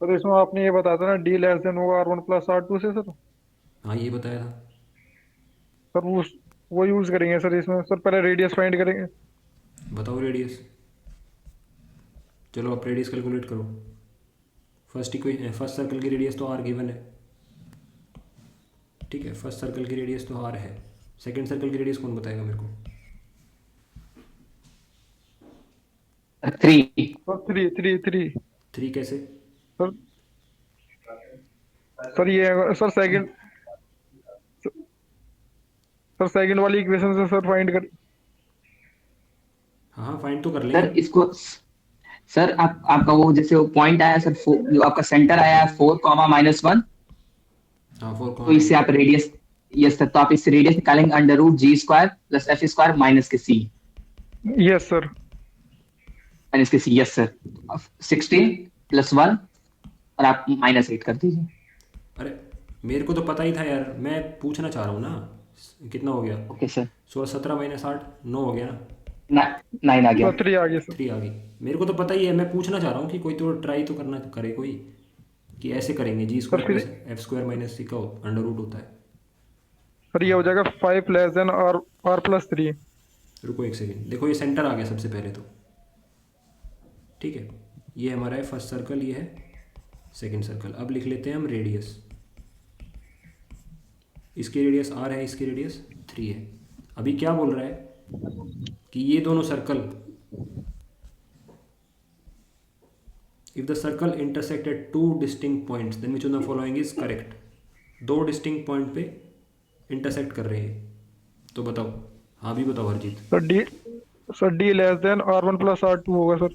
सर इसमें आपने ये बताया था ना डी लेस देन होगा R1 + R2 से सर।
हाँ ये बताया था।
सर वो यूज करेंगे सर इसमें। सर पहले रेडियस फाइंड करेंगे।
बताओ रेडियस। चलो आप रेडियस कैलकुलेट करो। फर्स्ट सर्कल की रेडियस तो आर गिवन है। ठीक है, फर्स्ट सर्कल की रेडियस तो आर है। सेकंड सर्कल की रेडियस कौन बताएगा मेरे को।
3।
सर 3
3 कैसे।
सर सर ये सर सेकंड वाली इक्वेशन से सर फाइंड कर।
हाँ हाँ फाइंड तो कर
सर
लेंगे।
इसको सर आपका वो जैसे वो पॉइंट आया सर, जो आपका सेंटर आया 4,-1,
हाँ 4
तो इससे आप रेडियस, यस सर, तो आप इससे रेडियस निकालेंगे √g² + f² माइनस के c।
Yes sir.
माइनस के c, यस सर। 16 + 1 और आप -8 कर दीजिए।
अरे मेरे को तो पता ही था यार, मैं पूछना चाह रहा हूँ ना। कितना हो गया,
ओके सर।
16 17 - 8 9 हो गया ना।
9 आ गया।
सर 3 आ गया सर।
3 आ गई। मेरे को तो पता ही है, मैं पूछना चाह रहा हूँ कि कोई तो ट्राई तो करना करे कोई। कि ऐसे करेंगे जी स्क्वायर
फिर-
प्लस एफ स्क्वायर माइनस सी का अंडर रूट होता है।
सर ये हो जाएगा 5 लेस देन आर प्लस 3।
रुको एक सेकेंड, देखो ये सेंटर आ गया सबसे पहले तो, ठीक है, ये हमारा है फर्स्ट सर्कल, ये है सेकंड सर्कल। अब लिख लेते हैं हम रेडियस, इसकी रेडियस आर है, इसकी रेडियस 3 है। अभी क्या बोल रहा है कि ये दोनों circle, if the circle intersect at 2 distinct points then which of the following is correct. 2 distinct point पे इंटरसेक्ट कर रहे हैं, तो बताओ, हाँ भी बताओ Harjeet.
Sir d less than R1 plus R2 होगा sir.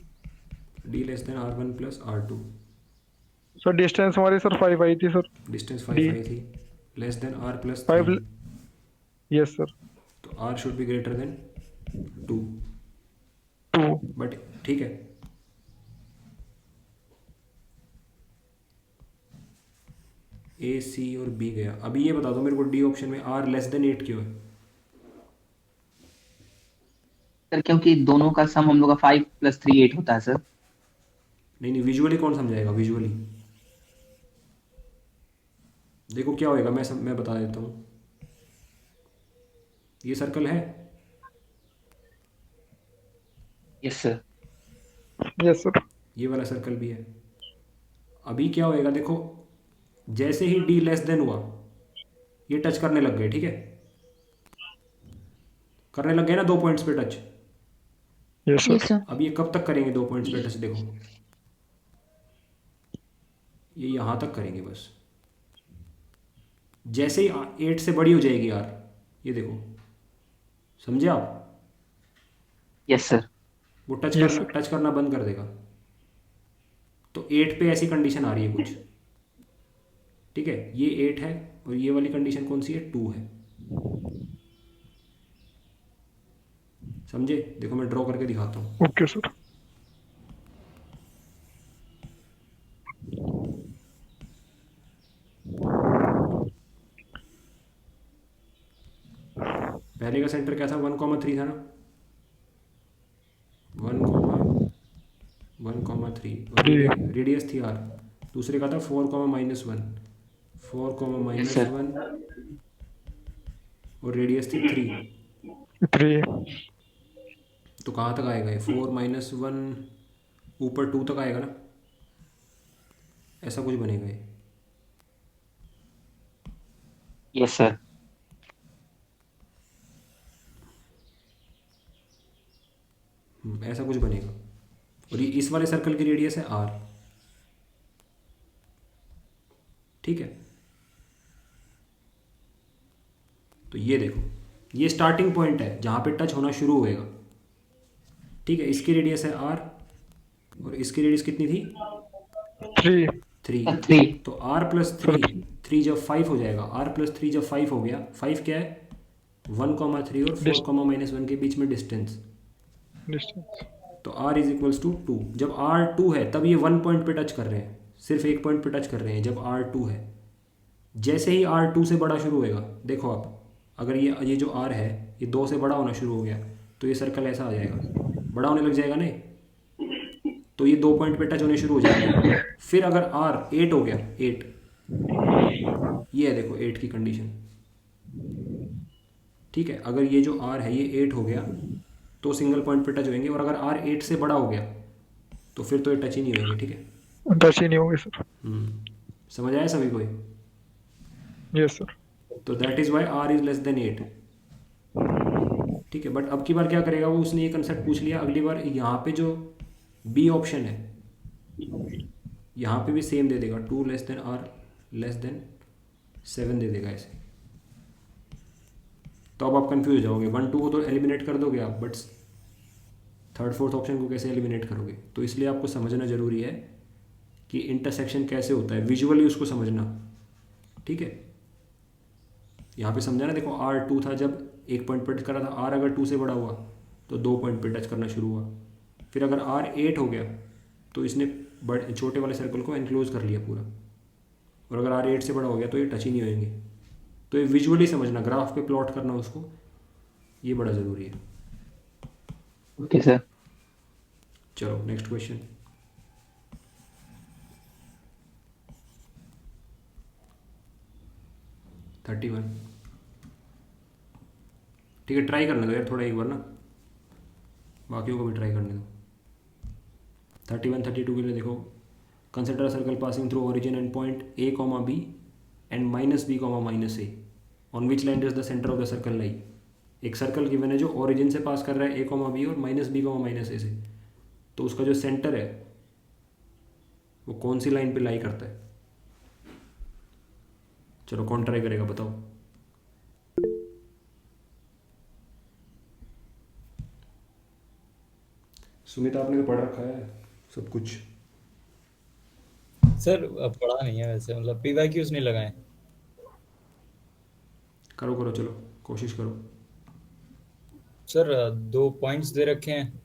D less than R1 plus R2,
sir distance हमारी सर 5 आई थी सर।
डिस्टेंस 5
D
आई थी, less than R plus
5
3,
yes sir.
तो R should be greater than 2,
2
but ठीक है। ए सी और बी गया। अभी ये बता दो मेरे को डी ऑप्शन में R लेस देन 8 क्यों है?
सर क्योंकि दोनों का सम हम लोग का 5 + 3 8 होता है सर।
नहीं नहीं, विजुअली कौन समझाएगा? विजुअली देखो क्या होएगा, मैं बता देता हूँ। ये सर्कल है,
यस सर।
Yes sir.
ये वाला सर्कल भी है। अभी क्या होएगा देखो, जैसे ही डी लेस देन हुआ ये टच करने लग गए, ठीक है, करने लग गए ना 2 पॉइंट्स पे touch.
Yes
yes
sir.
Sir.
अब ये कब तक करेंगे 2 पॉइंट्स पे टच? देखो ये यहां तक करेंगे बस। जैसे ही 8 से बड़ी हो जाएगी यार, ये देखो, समझे आप?
Yes sir.
वो
Yes,
टच करना बंद कर देगा। तो 8 पे ऐसी कंडीशन आ रही है कुछ, ठीक है, ये 8 है और ये वाली कंडीशन कौन सी है? 2 है। समझे? देखो मैं ड्रॉ करके दिखाता हूँ।
Okay sir.
पहले का सेंटर क्या था? 1,3 था ना, 1,3 और रेडियस थी r। दूसरे का था 4,-1, 4,-1 और रेडियस थी 3।
3
तो कहाँ तक आएगा ये? 4-1 ऊपर 2 तक आएगा ना, ऐसा कुछ बनेगा ये।
Yes sir.
ऐसा कुछ बनेगा। और ये इस वाले सर्कल की रेडियस है r, ठीक है। तो ये देखो, ये स्टार्टिंग पॉइंट है जहाँ पे टच होना शुरू होएगा, ठीक है। इसकी रेडियस है r और इसकी रेडियस कितनी थी?
3
3। तो r + 3 जब 5 हो जाएगा, r + 3 जब 5 हो गया, 5 क्या है? 1,3 और 4,-1 के बीच में डिस्टेंस।
डिस्टेंस।
तो r = 2। जब r 2 है तब ये 1 पॉइंट पे टच कर रहे हैं, सिर्फ एक पॉइंट पे टच कर रहे हैं जब r 2 है। जैसे ही r 2 से बड़ा शुरू होएगा, देखो आप, अगर ये जो r है ये 2 से बड़ा होना शुरू हो गया तो ये सर्कल ऐसा आ जाएगा, बड़ा होने लग जाएगा नहीं, तो ये 2 पॉइंट पे टच होने शुरू हो जाएंगे। फिर अगर r 8 हो गया, 8, ये है देखो 8 की कंडीशन, ठीक है। अगर ये जो r है ये 8 हो गया तो सिंगल पॉइंट पे टच होंगे, और अगर r 8 से बड़ा हो गया तो फिर तो ये टच ही नहीं होंगे, ठीक है।
टच ही नहीं होंगे सर।
समझ आया सभी को?
Yes sir.
तो that is why r is less than 8, ठीक है। बट अब की बार क्या करेगा वो, उसने ये कंसेप्ट पूछ लिया, अगली बार यहाँ पे जो बी ऑप्शन है यहाँ पे भी सेम दे देगा, 2 less than r less than 7 दे देगा ऐसे। तो अब आप कंफ्यूज हो जाओगे, 1 2 को तो एलिमिनेट कर दोगे आप, बट 3rd 4th ऑप्शन को कैसे एलिमिनेट करोगे? तो इसलिए आपको समझना ज़रूरी है कि इंटरसेक्शन कैसे होता है, विजुअली उसको समझना, ठीक है। यहाँ पे समझा ना, देखो r 2 था जब एक पॉइंट पे टच करा था, r अगर 2 से बड़ा हुआ तो 2 पॉइंट पे टच करना शुरू हुआ। फिर अगर r 8 हो गया तो इसने छोटे वाले सर्कल को एनक्लोज कर लिया पूरा, और अगर r 8 से बड़ा हो गया तो ये टच ही नहीं होंगे। तो ये विजुअली समझना, ग्राफ पे प्लॉट करना उसको, ये बड़ा ज़रूरी है।
Okay sir.
चलो नेक्स्ट क्वेश्चन। 31। ठीक है, ट्राई करने दो यार थोड़ा एक बार ना, बाकियों को भी ट्राई करने दो। 31 32 के लिए देखो, consider circle passing through origin and point A comma B and minus B comma minus A, on which line does the centre of the circle lie. एक सर्कल गिवन है जो ओरिजिन से पास कर रहा है ए कॉमा बी और minus B comma minus ए से, तो उसका जो सेंटर है वो कौन सी लाइन पे लाई करता है। चलो कौन ट्राई करेगा बताओ। सुमित आपने तो पढ़ रखा है सब कुछ।
सर पढ़ा नहीं है वैसे, मतलब पीवाईक्यूज नहीं लगाए।
करो करो, चलो कोशिश करो।
सर 2 पॉइंट्स दे रखे हैं,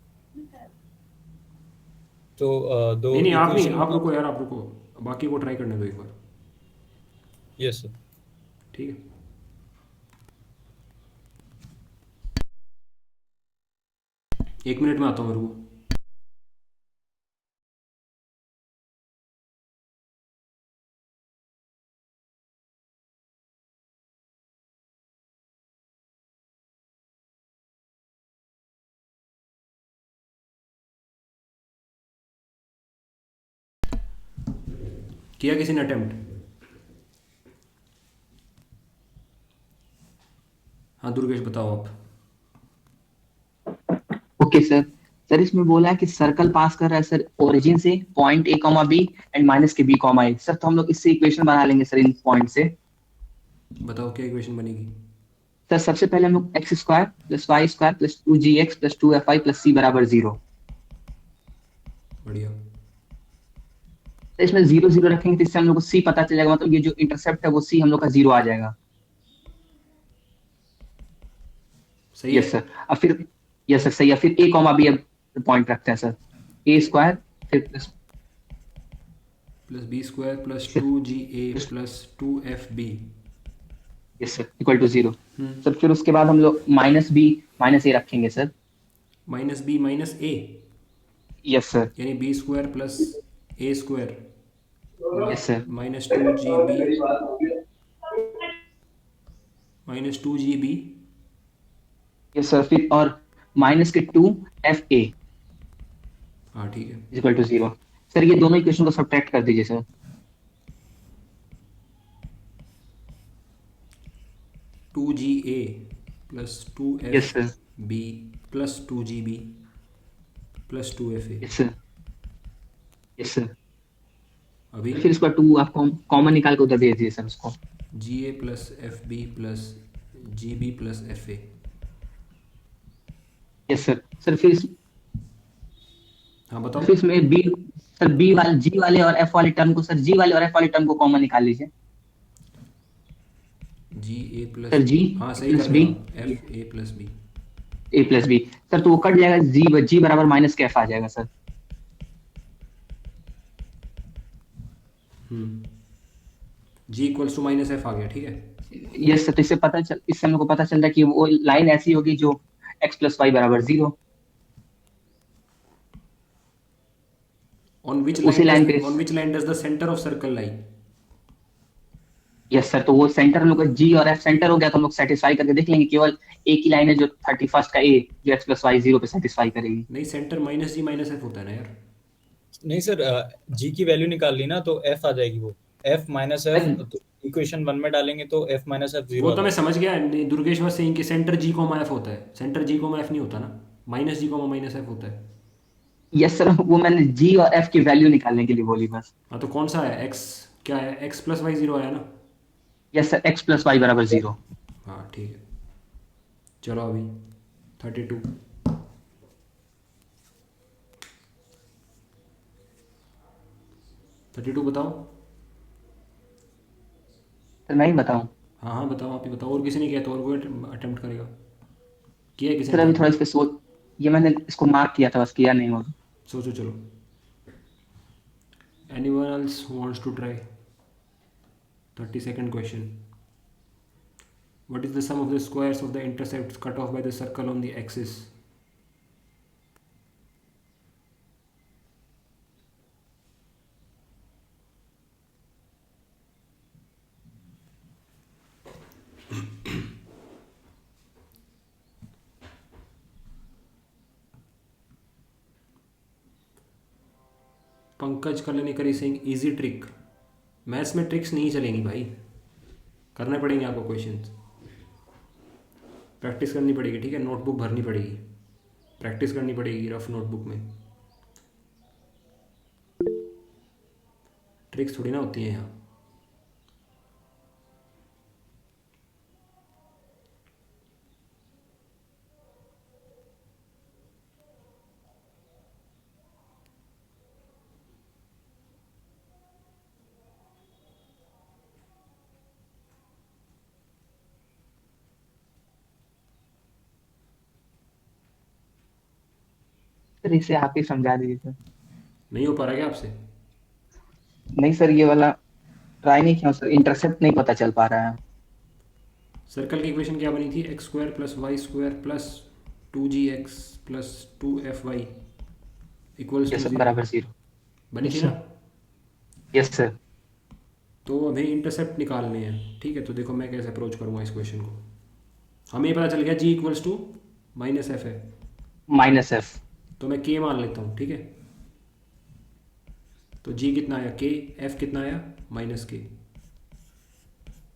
तो 2
नहीं नहीं, आप नहीं,
इक्वेशन।
आप रुको यार, आप रुको, बाकी को ट्राई करने दो एक बार।
Yes sir.
ठीक है, एक मिनट में आता हूँ, मेरे को। किया किसी ने अटेम्प्ट? हाँ दुर्गेश बताओ आप।
Okay sir. सर इसमें बोला है कि सर्कल पास कर रहा है सर ओरिजिन से point A comma B and minus के बी कॉमा ए। सर तो हम लोग इससे इक्वेशन बना लेंगे सर इन पॉइंट से।
बताओ क्या इक्वेशन बनेगी।
सर सबसे पहले हम लोग x square plus Y square plus 2gx plus 2fy plus c बराबर 0।
बढ़िया।
तो इसमें 0 0 रखेंगे तो इससे हम लोग को c पता चल जाएगा, मतलब ये जो इंटरसेप्ट है वो c हम लोग का 0 आ जाएगा।
सही है।
Yes sir. अब फिर यस सर सही है। फिर a कॉमा बी अब पॉइंट रखते हैं सर। ए स्क्वायर फिर plus
plus B square plus 2ga plus 2fb।
Yes sir equal to 0। Sir फिर उसके बाद हम लोग माइनस बी माइनस ए रखेंगे sir.
Minus B minus A,
yes sir.
यानी बी स्क्वायर प्लस ए square
yes sir.
Minus 2gb minus 2gb।
Yes sir. फिर और minus के 2fa
हाँ ठीक है।
Equal to 0। सर ये दोनों इक्वेशन को सब्ट्रैक्ट कर दीजिए sir.
2ga plus
yes sir.
2fb plus 2gb plus 2fa।
Yes sir. Yes sir.
अभी
फिर इसका 2 आप कॉमन निकाल के उधर दे दीजिए सर उसको।
ga plus fb plus gb plus fa।
Yes sir. Sir फिर
हाँ बताओ।
फिर इसमें बी सर बी वाले जी वाले और एफ वाले टर्म को सर जी वाले और एफ वाले टर्म को कॉमन निकाल लीजिए।
जी ए प्लस
सर जी
हाँ सही
प्लस
कर
बी
रहे हो, f a plus b.
A plus b. Sir तो वो कट जाएगा, जी बराबर माइनस के एफ आ जाएगा sir.
G equals to minus F आ गया, ठीक है।
Yes sir. तो इससे हम लोग को पता चल रहा है कि वो लाइन ऐसी होगी जो एक्स प्लस वाई बराबर 0। उसी लाइन पे
on which line does the center of circle lie?
Yes sir. तो वो सेंटर हम लोग का जी और एफ सेंटर हो गया, तो हम लोग सेटिस्फाई करके देख लेंगे। केवल एक ही लाइन है जो 31 का ए जो एक्स प्लस वाई 0 पे सेटिस्फाई करेगी।
नहीं, सेंटर माइनस जी माइनस एफ होता है ना यार।
नहीं सर, जी की वैल्यू निकाल ली ना तो एफ आ जाएगी, वो एफ माइनस एफ। तो इक्वेशन 1 में डालेंगे तो एफ माइनस एफ 0
वो तो मैं समझ गया, दुर्गेश was saying कि सेंटर जी कोमा एफ होता है, सेंटर जी कोमा एफ नहीं होता ना, माइनस जी कोमा माइनस एफ होता है।
Yes sir. वो मैंने जी और एफ की वैल्यू निकालने के लिए बोली बस।
हाँ तो कौन सा है एक्स, क्या है एक्स प्लस वाई 0 आया ना।
Yes sir. X plus y बराबर 0।
हाँ ठीक है। चलो अभी 32 32 बताओ।
सर मैं ही बताऊं?
हाँ हाँ बताओ, आप ही बताओ, और किसी ने किया तो और कोई अटेम्प्ट करेगा। किया है किसी
सर
ने?
अभी थोड़ा इस पे सोच, ये मैंने इसको मार्क किया था बस, किया नहीं होगा।
सोचो चलो। anyone else who wants to try? 32nd question. What is the sum of the squares of the intercepts cut off by the circle on the axis? Pankaj Kalyankari Singh easy trick. Maths में ट्रिक्स नहीं चलेंगी भाई, करने पड़ेंगे आपको क्वेश्चंस, प्रैक्टिस करनी पड़ेगी, ठीक है। नोटबुक भरनी पड़ेगी, प्रैक्टिस करनी पड़ेगी रफ नोटबुक में, ट्रिक्स थोड़ी ना होती हैं यहाँ।
सर इसे आप ही समझा दीजिए सर।
नहीं हो पा रहा क्या आपसे?
नहीं सर, ये वाला ट्राई नहीं किया सर, इंटरसेप्ट नहीं पता चल पा रहा है।
सर्कल की इक्वेशन क्या बनी थी? X square plus Y square plus 2gx plus 2fy equals
yes
to
sir,
0
बराबर 0।
बनी थी ना?
Yes sir.
तो हमें इंटरसेप्ट निकालने हैं, ठीक है। तो देखो मैं कैसे अप्रोच करूँगा इस क्वेश्चन को। हमें ये पता चल गया g equals to minus f है,
माइनस एफ।
तो मैं k मान लेता हूँ, ठीक है। तो g कितना आया k, f कितना आया माइनस k,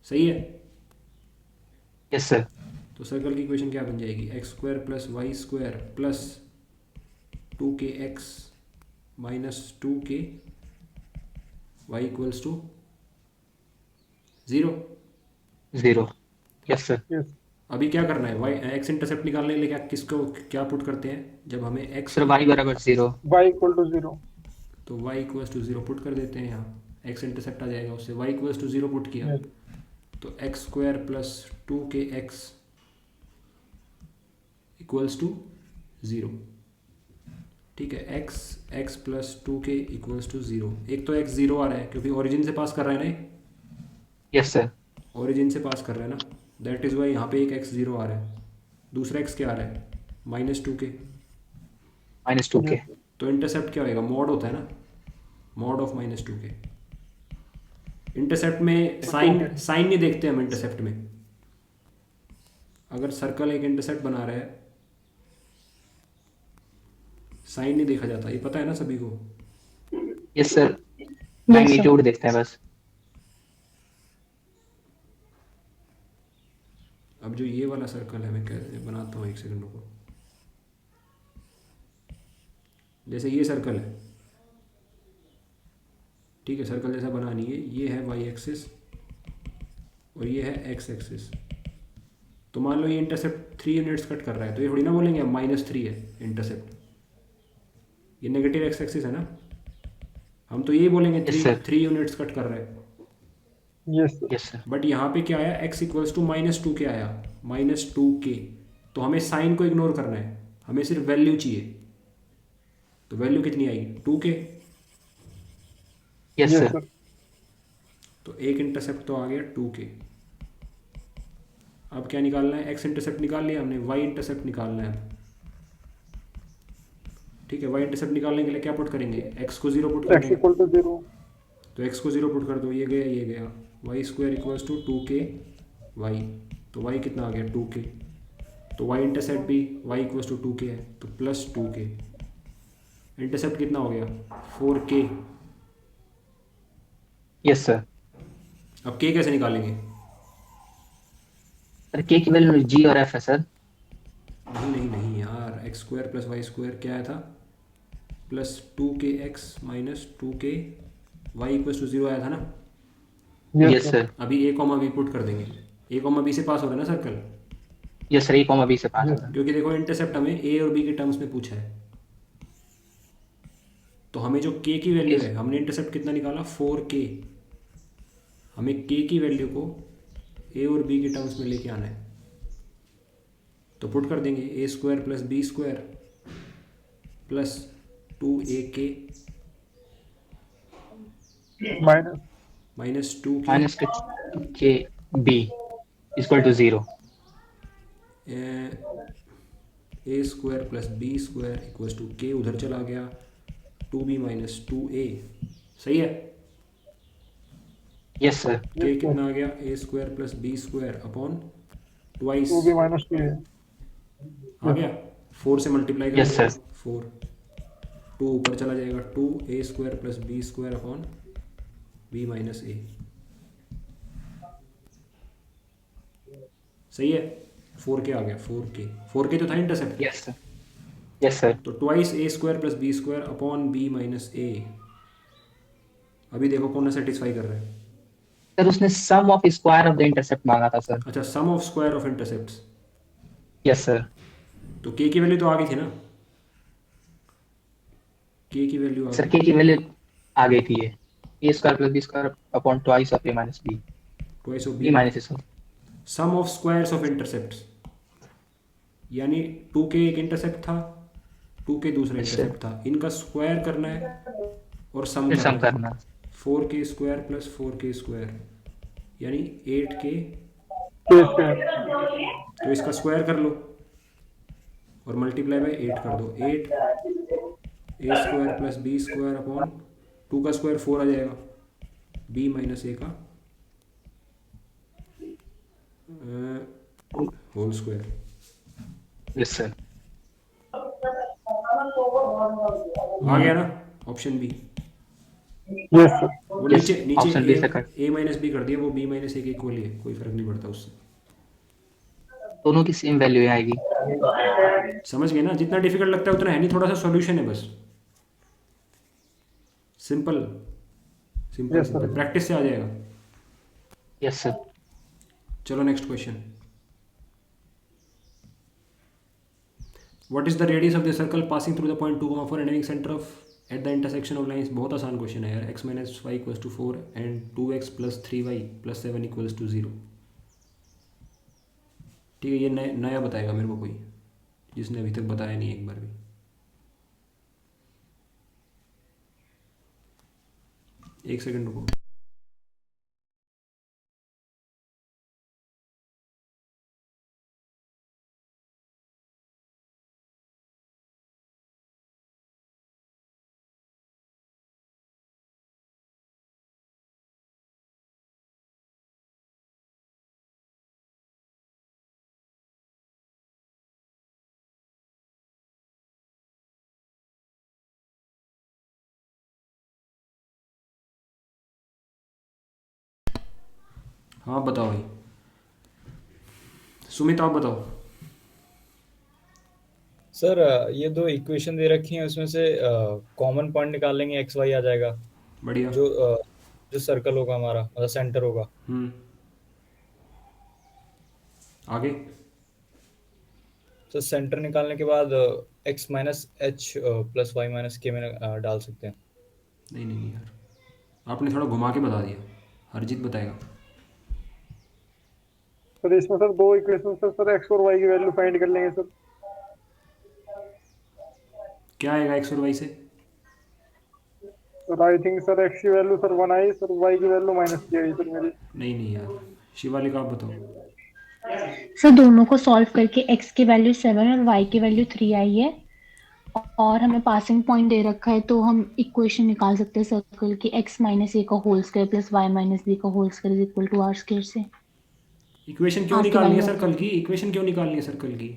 सही है।
Yes sir.
तो सर्कल की इक्वेशन क्या बन जाएगी? X square plus Y square plus 2kx minus 2k y equals to 0।
0। Yes sir.
Yes
अभी क्या करना है? वाई एक्स इंटरसेप्ट निकालने के लिए क्या किसको क्या पुट करते हैं? जब हमें एक्स,
सर वाई बराबर 0।
y equal to 0।
तो y इक्वल्स टू 0 पुट कर देते हैं यहाँ, x इंटरसेप्ट आ जाएगा उससे, y इक्वल्स टू 0 पुट किया तो x square plus 2kx equals to 0, ठीक है। x plus 2k equals to 0। एक तो x 0 आ रहा है क्योंकि ओरिजिन से पास कर रहा है ना,
यस सर।
ओरिजिन से पास कर रहा है ना, दैट इज़ वाई यहाँ पे एक x 0 आ रहा है। दूसरा x क्या आ रहा है? Minus 2k।
Minus 2k।
तो इंटरसेप्ट क्या होएगा? मॉड होता है ना, mod of minus 2k। Intercept में साइन नहीं देखते हम इंटरसेप्ट में। अगर सर्कल एक इंटरसेप्ट बना रहा है, साइन नहीं देखा जाता, ये पता है ना सभी को।
यस सर, मैग्नीट्यूड देखते हैं बस।
अब जो ये वाला सर्कल है, मैं कैसे बनाता हूँ, एक सेकंड को। जैसे ये सर्कल है, ठीक है, सर्कल जैसा बनानी है। ये है वाई एक्सिस और ये है एक्स एक्सिस। तो मान लो ये इंटरसेप्ट 3 यूनिट्स कट कर रहा है, तो ये थोड़ी ना बोलेंगे -3 है इंटरसेप्ट, ये नेगेटिव एक्स एक्सिस है ना। हम तो यही बोलेंगे
Yes, sir.
3 यूनिट्स कट कर रहा है।
Yes
yes sir.
बट यहाँ पे क्या आया? x इक्वल्स टू -2k आया, -2k। तो हमें साइन को इग्नोर करना है, हमें सिर्फ वैल्यू चाहिए। तो वैल्यू कितनी आई? 2k।
Yes sir.
तो एक इंटरसेप्ट तो आ गया 2k। अब क्या निकालना है? x इंटरसेप्ट निकाल लिया हमने, y इंटरसेप्ट निकालना है। ठीक है, y इंटरसेप्ट निकालने के लिए क्या पुट करेंगे? x को 0 पुट
x
करेंगे।
Equal to 0।
तो x को 0 पुट कर दो, ये गया ये गया। Y square equals to 2k y. तो y कितना आ गया? 2k। तो y इंटरसेप्ट भी y इक्वल्स टू 2k है, तो प्लस 2k। इंटरसेप्ट कितना हो गया? 4k।
Yes sir.
अब k कैसे निकालेंगे?
सर के की वैल्यू जी और एफ है सर।
नहीं नहीं नहीं यार, x square plus Y square क्या आया था? Plus 2kx minus 2k y equals to 0 आया था ना।
Yes sir.
अभी a कॉमा b पुट कर देंगे। a कॉमा b से पास हो रहा है ना सर्कल,
यस सर, ए कॉमा बी से पास होगा।
क्योंकि देखो इंटरसेप्ट हमें a और b के टर्म्स में पूछा है। तो हमें जो k की वैल्यू है, हमने इंटरसेप्ट कितना निकाला? 4k। हमें k की वैल्यू को a और b के टर्म्स में लेके आना है, तो पुट कर देंगे a square plus B square plus 2ak
minus
minus 2k
minus के B equal to 0।
a square plus B square equals to k उधर चला गया, 2b माइनस 2a। सही है।
Yes sir.
k कितना आ गया? a square plus B square upon twice
2b minus 2 है।
आ गया, 4 से मल्टीप्लाई कर
Yes, sir.
4। टू ऊपर चला जाएगा, 2a² plus b² upon b minus A. सही है, 4k आ गया, 4k तो था intercept.
Yes sir, yes sir.
तो twice a² plus b² upon b minus A. अभी देखो कौन सा सेटिस्फाई कर रहा है।
सर उसने sum of square of the intercept मांगा था सर।
अच्छा, sum of square of intercepts.
Yes sir.
तो k की वैल्यू तो आ गई थी ना, k की वैल्यू आ
सर
गई,
के की वैल्यू आ गई थी, ये a² plus b² upon twice of a minus b,
twice of
b
b
minus a।
Sum of squares of intercepts, यानी 2k एक इंटरसेप्ट था, 2k दूसरा
Yes, sir.
इंटरसेप्ट था, इनका स्क्वायर करना है और सम
फिर सम
करना है।
करना।
4k² प्लस 4k² यानी 8k। तो इसका स्क्वायर कर लो और मल्टीप्लाई बाय 8 कर दो, 8a² प्लस b² अपॉन 2 का स्क्वायर 4 आ जाएगा, b माइनस ए का होल स्क्वायर।
Yes sir.
आ गया ना ऑप्शन बी।
Yes sir.
वो
Yes,
नीचे
option B से कर।
a माइनस बी कर दिया, वो b माइनस ए के इक्वल ही है, कोई फर्क नहीं पड़ता उससे।
दोनों की सेम वैल्यू आएगी।
समझ गए ना, जितना डिफिकल्ट लगता है उतना है नहीं, थोड़ा सा सॉल्यूशन है बस, simple simple
Yes, sir.
Simple, practice से आ जाएगा।
Yes sir.
चलो next question. What is the radius of the circle passing through the point 2,4 and having centre of at the intersection of lines. बहुत आसान question है यार। x minus Y equals to 4 and 2x plus 3y plus 7 equals to 0। ठीक है, ये नया बताएगा मेरे को कोई, जिसने अभी तक बताया नहीं एक बार भी। एक सेकंड रुको। हाँ बताओ भाई, सुमित आप बताओ।
सर ये दो इक्वेशन दे रखी हैं, उसमें से कॉमन पॉइंट निकाल लेंगे, एक्स वाई आ जाएगा।
बढ़िया।
जो सर्कल होगा हमारा, मतलब सेंटर होगा।
आगे।
तो सेंटर निकालने के बाद x minus h plus y minus k में डाल सकते हैं।
नहीं नहीं यार, आपने थोड़ा घुमा के बता दिया, हरजीत बताएगा।
सर इसमें सर दो इक्वेशन से सर एक्स और वाई की वैल्यू फाइंड कर लेंगे सर।
क्या आएगा एक्स और वाई से?
Sir I think sir x की वैल्यू सर 1 आई, सर वाई की वैल्यू -3 आई सर मेरी।
नहीं नहीं यार, शिवालिक आप बताओ।
सर दोनों को सॉल्व करके x की वैल्यू 7 और y की वैल्यू 3 आई है, और हमें पासिंग पॉइंट दे रखा है, तो हम इक्वेशन निकाल सकते हैं सर्कल की x माइनस ए का whole square plus y minus B का whole square is equal to are square से।
इक्वेशन क्यों
आपकी
निकालनी है
value-
सर्कल की? इक्वेशन क्यों निकालनी है सर्कल की?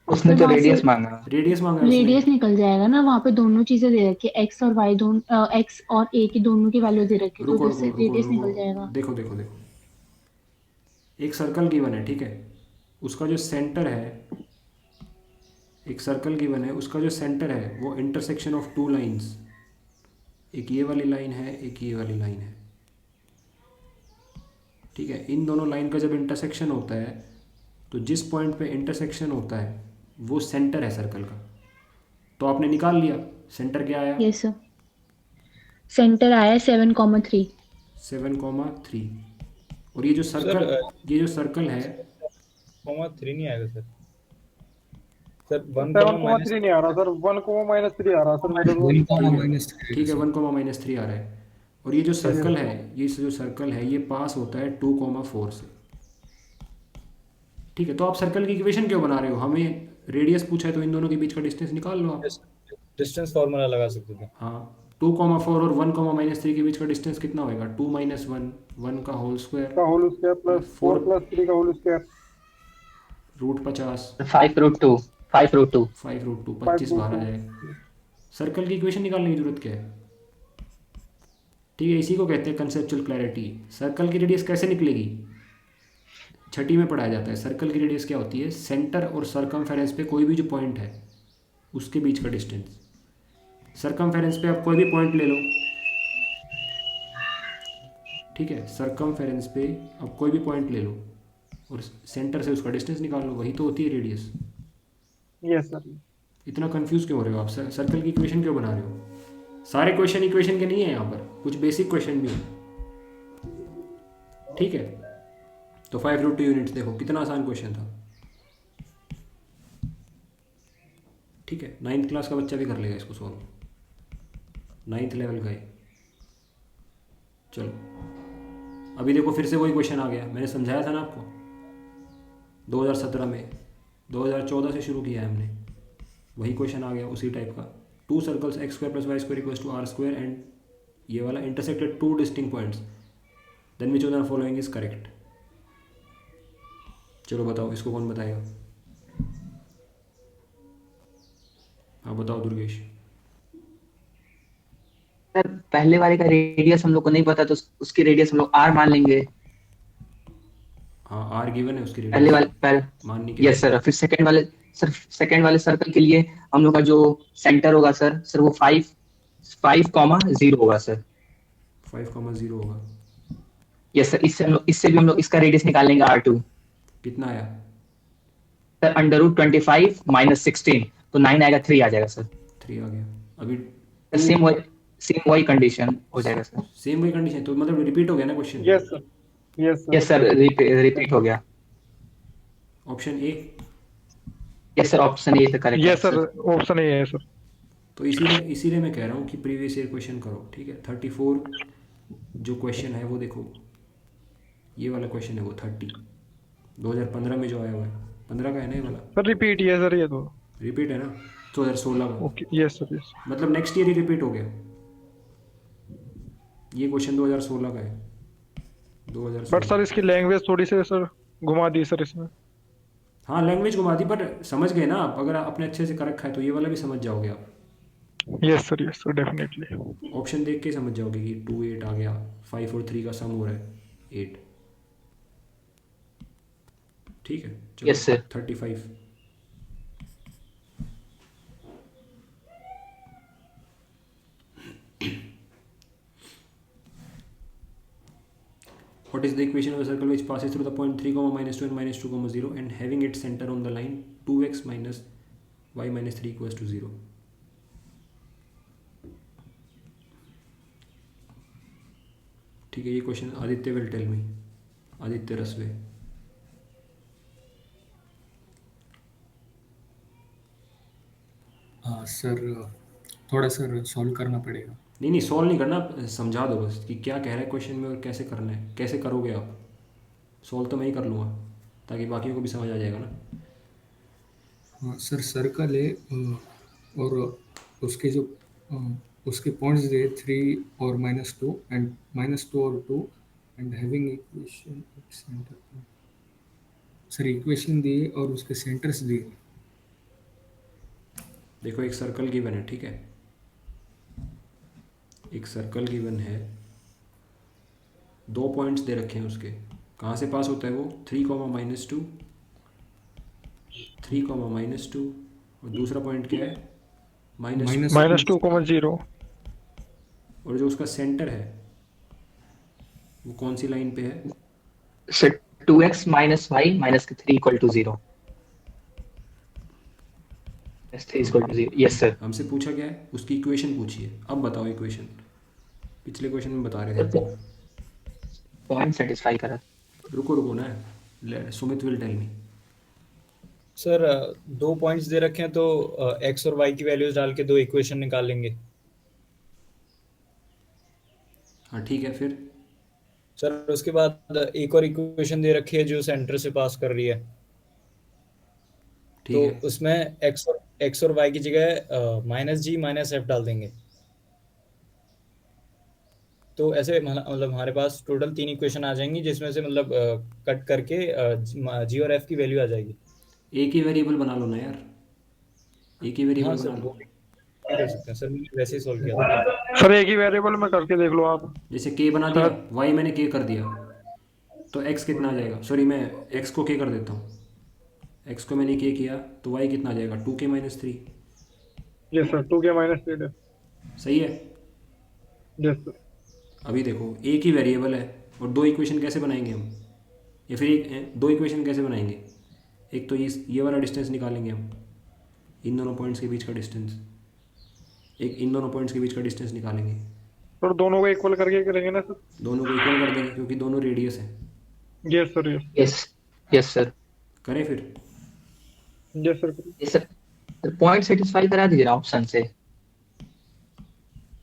उसने तो
वहाँ से-
रेडियस मांगा।
रेडियस मांगा है उसने।
रेडियस निकल जाएगा ना, वहाँ पे दोनों चीजें दे रखी है, x और y दोनों, x और a की दोनों की वैल्यू दे रखी है, तो
रुको
उधर से
रुको
रेडियस
रुको
निकल
रुको,
जाएगा।
देखो देखो देखो, एक सर्कल गिवन है, ठीक है, उसका जो सेंटर है, एक सर्कल गिवन है, उसका जो सेंटर है वो इंटरसेक्शन ऑफ टू लाइंस, एक ये वाली लाइन है, एक ये वाली लाइन है, ठीक है। इन दोनों लाइन का जब इंटरसेक्शन होता है तो जिस पॉइंट पे इंटरसेक्शन होता है वो सेंटर है सर्कल का। तो आपने निकाल लिया, सेंटर क्या आया?
यस सर, सेंटर आया 7,3।
7,3। और ये जो सर्कल है,
कॉमा 3 नहीं आएगा सर। सर 1
7,3 नहीं आ रहा सर, 1,-3 आ रहा सर मेरे को।
1,-3
ठीक है, 1,-3 आ रहा है। और ये जो सर्कल है ये पास होता है 2,4 से, ठीक है। तो आप सर्कल की इक्वेशन क्यों बना रहे हो? हमें रेडियस पूछा है तो इन दोनों के बीच का डिस्टेंस निकाल लो आप।
डिस्टेंस फार्मूला लगा सकते थे।
हाँ, 2,4 और 1,-3 के बीच का डिस्टेंस कितना होएगा? 2 - 1, 1 का होल स्क्वायर
प्लस 4 + 3 का होल स्क्वायर
√50,
5√2
5√2 25 बाहर आ जाएगा, सर्कल की इक्वेशन निकालने की जरूरत क्या है? ठीक है, इसी को कहते हैं कंसेप्चुअल क्लैरिटी। सर्कल की रेडियस कैसे निकलेगी? छठी में पढ़ाया जाता है। सर्कल की रेडियस क्या होती है? सेंटर और सरकमफेरेंस पे कोई भी जो पॉइंट है उसके बीच का डिस्टेंस। सरकमफेरेंस पे आप कोई भी पॉइंट ले लो, ठीक है, सरकमफेरेंस पे आप कोई भी पॉइंट ले लो और सेंटर से उसका डिस्टेंस निकाल लो, वही तो होती है रेडियस।
Yes sir.
इतना कंफ्यूज क्यों हो रहे हो आप? सर्कल की इक्वेशन क्यों बना रहे हो? सारे क्वेश्चन इक्वेशन के नहीं है यहाँ पर, कुछ बेसिक क्वेश्चन भी हैं, ठीक है। तो 5√2 यूनिट्स देखो कितना आसान क्वेश्चन था, ठीक है। 9th क्लास का बच्चा भी कर लेगा इसको सॉल्व, 9th लेवल का है। चलो अभी देखो फिर से वही क्वेश्चन आ गया, मैंने समझाया था ना आपको 2017 में, 2014 से शुरू किया है हमने, वही क्वेश्चन आ गया उसी टाइप का। 2 circles x² + y² = r² and ये वाला intersected 2 distinct points, then which of the following is correct. चलो बताओ, इसको कौन बताएगा? हाँ बताओ दुर्गेश।
सर पहले वाले का रेडियस हम लोग को नहीं पता, तो उसकी रेडियस हम लोग r मान लेंगे।
हाँ आर गिवन है उसकी
पहले वाले
रेडियस माननी के
यस सर। फिर सेकंड वाले सर्कल के लिए हम लोग का जो सेंटर होगा सर वो 5,0 होगा सर।
5,0 होगा।
Yes sir. इससे भी हम लोग इसका रेडियस निकाल लेंगे r2।
कितना आया?
सर √25 - 16, तो 9 आएगा, 3 आ जाएगा सर।
3 आ गया। अभी
सेम वही कंडीशन हो जाएगा सर।
सेम वही कंडीशन, तो मतलब रिपीट हो गया ना question?
Yes sir. Yes sir.
Yes sir, repeat हो गया।
Option a.
Yes sir, option A correct.
Yes sir, option A है सर।
तो इसीलिए मैं कह रहा हूँ कि प्रीवियस ईयर क्वेश्चन करो, ठीक है। 34 जो क्वेश्चन है वो देखो, ये वाला क्वेश्चन है वो 30 2015 में जो आया हुआ है, 15 का है ना ये वाला?
सर रिपीट ही है सर ये तो।
रिपीट है ना 2016 का?
Okay yes sir yes.
मतलब नेक्स्ट ईयर ही रिपीट हो गया। ये क्वेश्चन 2016 का है, 2016।
बट सर इसकी लैंग्वेज थोड़ी सी सर घुमा दी सर इसमें।
हाँ लैंग्वेज घुमा दी, पर समझ गए ना आप? अगर आपने अच्छे से कर रखा है तो ये वाला भी समझ जाओगे आप।
Yes sir definitely.
ऑप्शन देख के समझ जाओगे कि 2 8 आ गया, 5 और 3 का सम हो रहा है 8, ठीक है। चलो
Yes, sir.
35। What is the equation of a circle which passes through the point 3, -2 and -2, 0 and having its center on the line 2x - y - 3 = 0? ठीक है, ये question Aditya will tell me, Aditya Rasve.
हाँ सर, थोड़ा सर सॉल्व करना पड़ेगा।
नहीं solve नहीं करना, समझा दो बस कि क्या कह रहा है क्वेश्चन में और कैसे करना है, कैसे करोगे आप। सॉल्व तो मैं ही कर लूँगा ताकि बाकियों को भी समझ आ जाएगा ना।
हाँ सर, सर्कल है और उसके जो उसके पॉइंट्स दे 3 और -2 एंड -2 और 2 and having equation centre. Sir equation दिए और उसके सेंटर्स दिए।
देखो एक सर्कल गिवन है, ठीक है, एक सर्कल गिवन है, 2 पॉइंट्स दे रखे हैं उसके, कहाँ से पास होता है वो? 3, -2, 3, -2 और दूसरा पॉइंट क्या है?
-2, 0।
और जो उसका सेंटर है वो कौन सी लाइन पे है?
Sir 2x - y - 3 = 0। 3 = 0। Yes sir.
हमसे पूछा क्या है? उसकी इक्वेशन पूछिए। अब बताओ इक्वेशन, पिछले क्वेश्चन में बता रहे थे।
पॉइंट सेटिस्फाई करा।
रुको ना, Sumit will tell me.
Sir 2 points दे रखे हैं तो x और y की वैल्यूज डाल के 2 इक्वेशन निकाल लेंगे।
हाँ ठीक है, फिर
सर उसके बाद एक और इक्वेशन दे रखी है जो सेंटर से पास कर रही है,
ठीक
तो
है।
उसमें x और y की जगह -g - f डाल देंगे। तो ऐसे मतलब हमारे पास टोटल 3 इक्वेशन आ जाएंगी, जिसमें से मतलब कट करके g और f की वैल्यू आ जाएगी।
एक ही वेरिएबल बना लो ना यार, एक ही
हाँ
वेरिएबल
सर
बना लो।
नहीं कर सकते हैं सर, मैंने वैसे ही सॉल्व किया था।
सर एक ही वेरिएबल में करके देख लो आप।
जैसे के बना दिया, वाई मैंने के कर दिया, तो एक्स कितना आ जाएगा? सॉरी, मैं एक्स को के कर देता हूँ, एक्स को मैंने के किया तो वाई कितना आ जाएगा? 2k-3।
Yes sir, 2k-3।
सही है।
Yes sir.
अभी देखो एक ही वेरिएबल है और दो इक्वेशन कैसे बनाएंगे हम, या फिर दो इक्वेशन कैसे बनाएंगे? एक तो ये वाला डिस्टेंस निकालेंगे हम, इन दोनों पॉइंट्स के बीच का डिस्टेंस, एक इन दोनों पॉइंट्स के बीच का डिस्टेंस निकालेंगे।
सर दोनों को इक्वल करके करेंगे ना सर?
दोनों को इक्वल कर देंगे क्योंकि दोनों रेडियस है।
Yes sir. Yes.
Yes yes sir.
करें फिर?
Yes sir.
Yes sir, point satisfy करा दीजिए ऑप्शन से।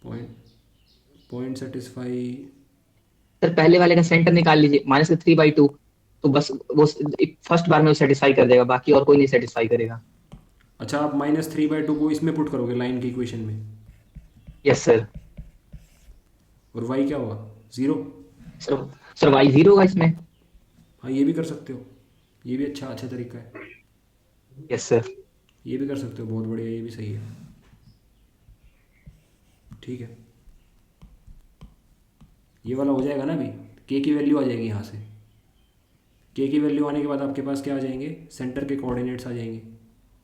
Point satisfy.
सर पहले वाले का सेंटर निकाल लीजिए, -3/2, तो बस वो फर्स्ट बार में सेटिस्फाई कर देगा, बाकी और कोई नहीं सेटिस्फाई करेगा।
अच्छा, आप -3/2 को इसमें पुट करोगे लाइन की इक्वेशन में?
Yes sir.
और वाई क्या होगा? 0।
सर सर वाई 0 होगा इसमें।
हाँ, ये भी कर सकते हो, ये भी अच्छा तरीका है।
Yes sir.
ये भी कर सकते हो, बहुत बढ़िया, ये भी सही है। ठीक है, ये वाला हो जाएगा ना। अभी के की वैल्यू आ जाएगी यहाँ से, के की वैल्यू आने के बाद आपके पास क्या आ जाएंगे? सेंटर के कोऑर्डिनेट्स आ जाएंगे।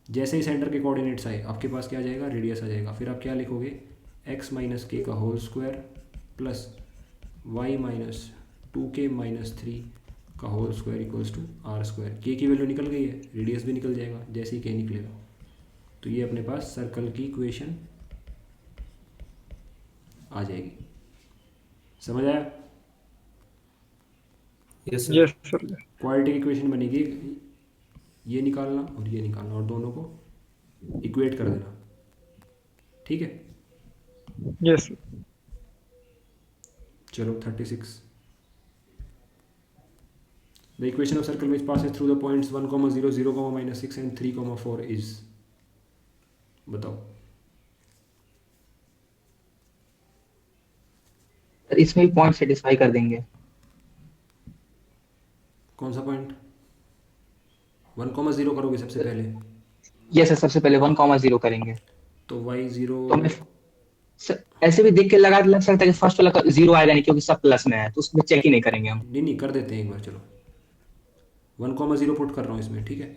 जैसे ही सेंटर के कोऑर्डिनेट्स आए आपके पास क्या आ जाएगा? रेडियस आ जाएगा। फिर आप क्या लिखोगे? x माइनस के का whole square plus y minus 2k-3 का whole square equals to are square. K की वैल्यू निकल गई है, रेडियस भी निकल जाएगा जैसे ही के निकलेगा। तो ये अपने पास सर्कल की इक्वेशन आ जाएगी। समझ आया?
Yes sir.
Yes sir.
Quadratic equation बनेगी, ये निकालना और ये निकालना और दोनों को इक्वेट कर देना। ठीक है,
यस।
चलो 36। The equation of circle which passes through the points 1, 0, 0, -6 and 3, 4 is. बताओ।
सर इसमें भी पॉइंट सेटिस्फाई कर देंगे।
कौन सा पॉइंट? 1, 0 करोगे सबसे पहले,
यस सर, सबसे पहले 1, 0 करेंगे।
तो y 0।
तो मैं सर ऐसे भी देख के लग सकता है कि फर्स्ट वाला 0 आएगा नहीं, क्योंकि सब प्लस में है, तो उसमें चेक ही नहीं करेंगे हम।
नहीं कर देते हैं एक बार। चलो 1, 0 पुट कर रहा हूँ इसमें, ठीक है।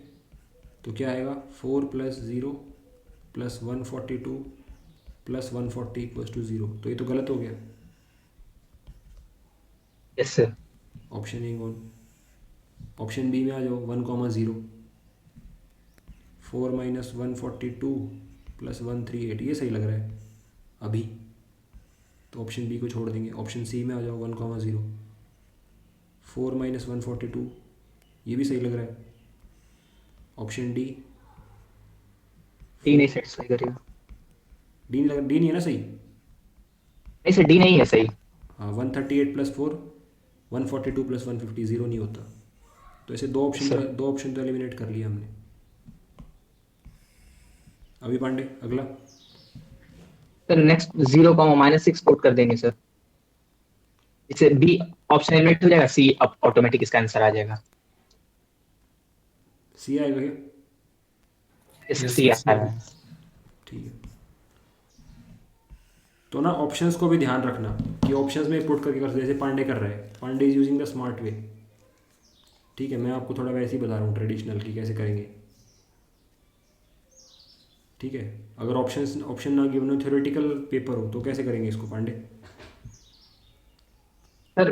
तो क्या आएगा? 4 + 0 + 142 + 140 = 0। तो ये तो गलत हो गया।
Yes sir.
ऑप्शन ए कौन? ऑप्शन बी में आ जाओ। 1, 0 4 - 142 + 138, ये सही लग रहा है अभी, तो ऑप्शन बी को छोड़ देंगे। ऑप्शन सी में आ जाओ। 1, 0 4 - 142, ये भी सही लग रहा है। Option D.
डी नहीं सेटिस्फाई करेगा।
डी नहीं है ना सही?
नहीं सर, डी नहीं है सही।
हाँ, 138 + 4 142 + 150, 0 नहीं होता। तो ऐसे दो ऑप्शन तो एलिमिनेट कर लिया हमने। अभी पांडे अगला।
सर नेक्स्ट 0, -6 पुट कर देंगे सर। इससे बी ऑप्शन एलिमिनेट हो जाएगा, सी अब ऑटोमेटिक इसका आंसर आ जाएगा।
सी आएगा क्या?
इस
Yes,
सी
yes,
आ रहा है।
ठीक है, तो ना ऑप्शंस को भी ध्यान रखना कि ऑप्शंस में पुट करके कर सकते, जैसे पांडे कर रहे हैं। Pandey is using the smart way. ठीक है, मैं आपको थोड़ा वैसे ही बता रहा हूँ ट्रेडिशनल की कैसे करेंगे। ठीक है, अगर ऑप्शन ना गिवन हो, थ्योरेटिकल पेपर हो, तो कैसे करेंगे इसको पांडे?
सर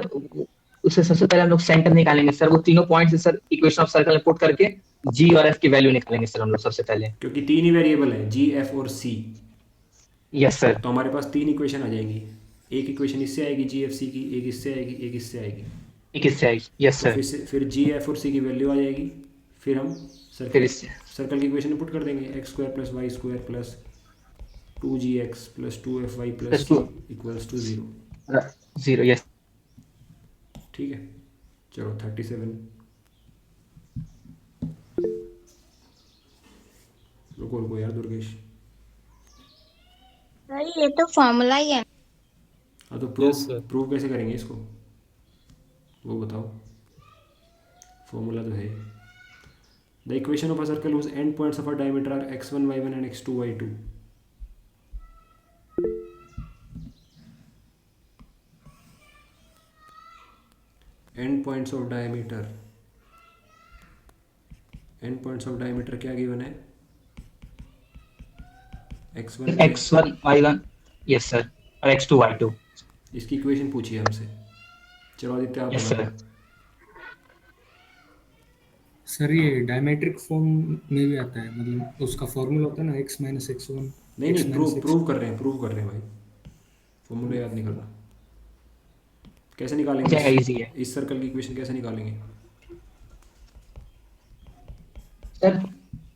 उससे सबसे पहले हम लोग सेंटर निकालेंगे सर, वो तीनों points sir equation of circle में पुट करके जी और एफ की वैल्यू निकालेंगे सर हम लोग सबसे पहले।
क्योंकि तीन ही वेरिएबल है, जी, एफ और सी,
यस सर।
तो हमारे पास 3 इक्वेशन आ जाएंगी। एक इक्वेशन इससे आएगी जी एफ सी की, एक इससे आएगी, एक इससे आएगी।
एक इससे आएगी। यस
तो
सर।
फिर जी, एफ और सी की वैल्यू आ जाएगी। फिर हम
फिर इससे
सर्कल की इक्वेशन में पुट कर देंगे। x² + y² + 2gx + 2fy + c = 0।
0। Yes.
ठीक है, चलो 37। रुको यार दुर्गेश।
सर ये तो फॉर्मूला ही है।
हाँ, तो
Yes, sir.
प्रूव कैसे करेंगे इसको, वो बताओ। फॉर्मूला तो है। The equation of a circle whose end points of a diameter are x1, y1 and x2, y2। And points of diameter, and points of diameter क्या गिवन है? x1 पे,
x1 y1, यस सर, और x2 y2।
इसकी equation पूछिए हमसे। चलो आदित्य आप
yes
बता
सर।
दो।
सर ये डायमेट्रिक फॉर्म में भी आता है, मतलब उसका फॉर्मूला होता है ना x माइनस एक्स वन,
नहीं
एक्स
नहीं,
माइनस
प्रूव
एक्स।
प्रूव कर रहे हैं, प्रूव कर रहे हैं भाई, फॉर्मूला याद नहीं करना। कैसे
हो
निकालेंगे
जाएगा, इजी है
इस सर्कल की इक्वेशन कैसे निकालेंगे?
सर।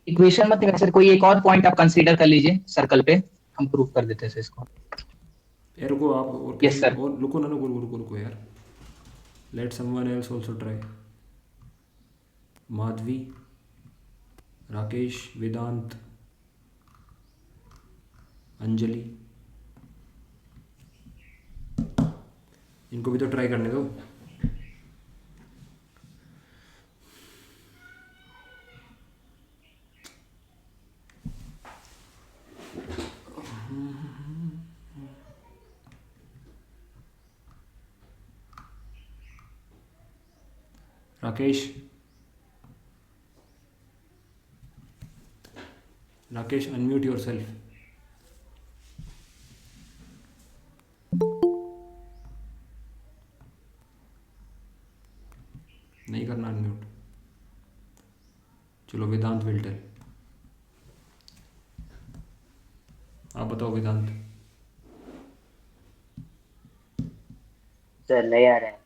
इक्वेशन मतलब सर कोई एक और पॉइंट आप कंसीडर कर लीजिए सर्कल पे, हम प्रूव कर देते हैं सर इसको।
यार रुको आप, और
यस
किसी
सर।
और, रुको ना, रुको रुको रुको रुको यार, let someone else also try. Madhavi, Rakesh, Vedant, Anjali, इनको भी तो ट्राई करने दो। Rakesh, Rakesh unmute yourself. नहीं करना अनम्यूट। चलो वेदांत विल टेल। आप बताओ वेदांत।
सर नहीं आ रहा है।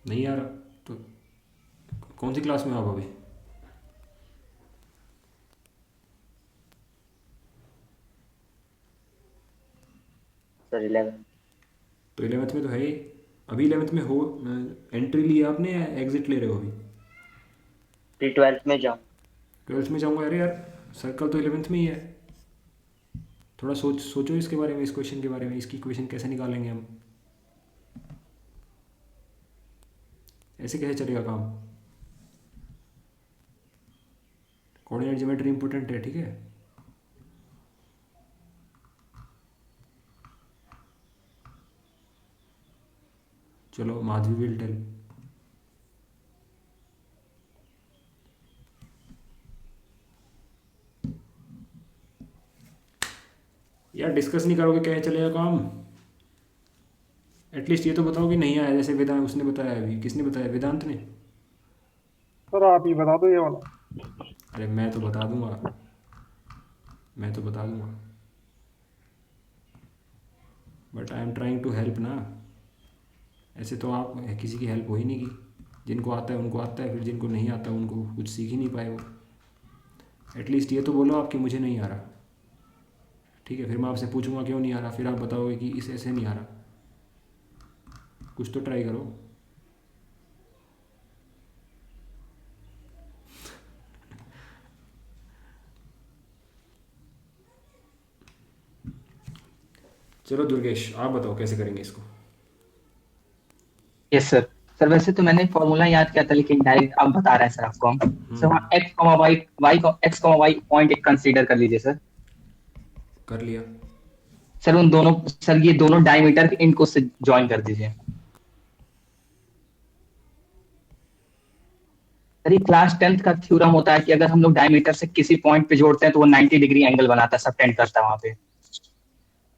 नहीं आ रहा तो कौन सी क्लास में हो आप अभी?
सर 11।
तो 11th में तो है ही, अभी 11th में हो, एंट्री ली आपने या एग्जिट ले रहे हो अभी?
फिर 12th में जाऊँ।
12th में जाऊंगा? अरे यार सर्कल तो 11th में ही है। थोड़ा सोचो इसके बारे में, इस क्वेश्चन के बारे में, इसकी इक्वेशन कैसे निकालेंगे हम? ऐसे कैसे चलेगा काम? कोऑर्डिनेट ज्योमेट्री इंपॉर्टेंट है, ठीक है। चलो माधवी विल टेल। यार डिस्कस नहीं करोगे कैसे चलेगा काम? एटलीस्ट ये तो बताओ कि नहीं आया, जैसे वेदांत उसने बताया, अभी किसने बताया? वेदांत ने।
सर आप ही बता दो ये वाला।
अरे मैं तो बता दूंगा, मैं तो बता दूंगा, but I am trying to help ना। ऐसे तो आप किसी की हेल्प हो ही नहीं की। जिनको आता है उनको आता है, फिर जिनको नहीं आता उनको कुछ सीख ही नहीं पाए वो। एटलीस्ट ये तो बोलो आप कि मुझे नहीं आ रहा, ठीक है। फिर मैं आपसे पूछूंगा क्यों नहीं आ रहा, फिर आप बताओगे कि इस ऐसे नहीं आ रहा। कुछ तो ट्राई करो। चलो दुर्गेश आप बताओ कैसे करेंगे इसको।
Yes sir. सर वैसे तो मैंने फॉर्मूला याद किया था, लेकिन डायरेक्ट अब बता रहा है सर आपको हम। सर वहाँ x comma y, x comma y point एक कंसीडर कर लीजिए सर।
कर लिया।
सर उन दोनों, सर ये दोनों डायमीटर इनको से ज्वाइन कर दीजिए। सर ये क्लास 10th का थ्योरम होता है कि अगर हम लोग डायमीटर से किसी पॉइंट पे जोड़ते हैं तो वो 90 डिग्री एंगल बनाता है, सबटेंड करता है वहां पे।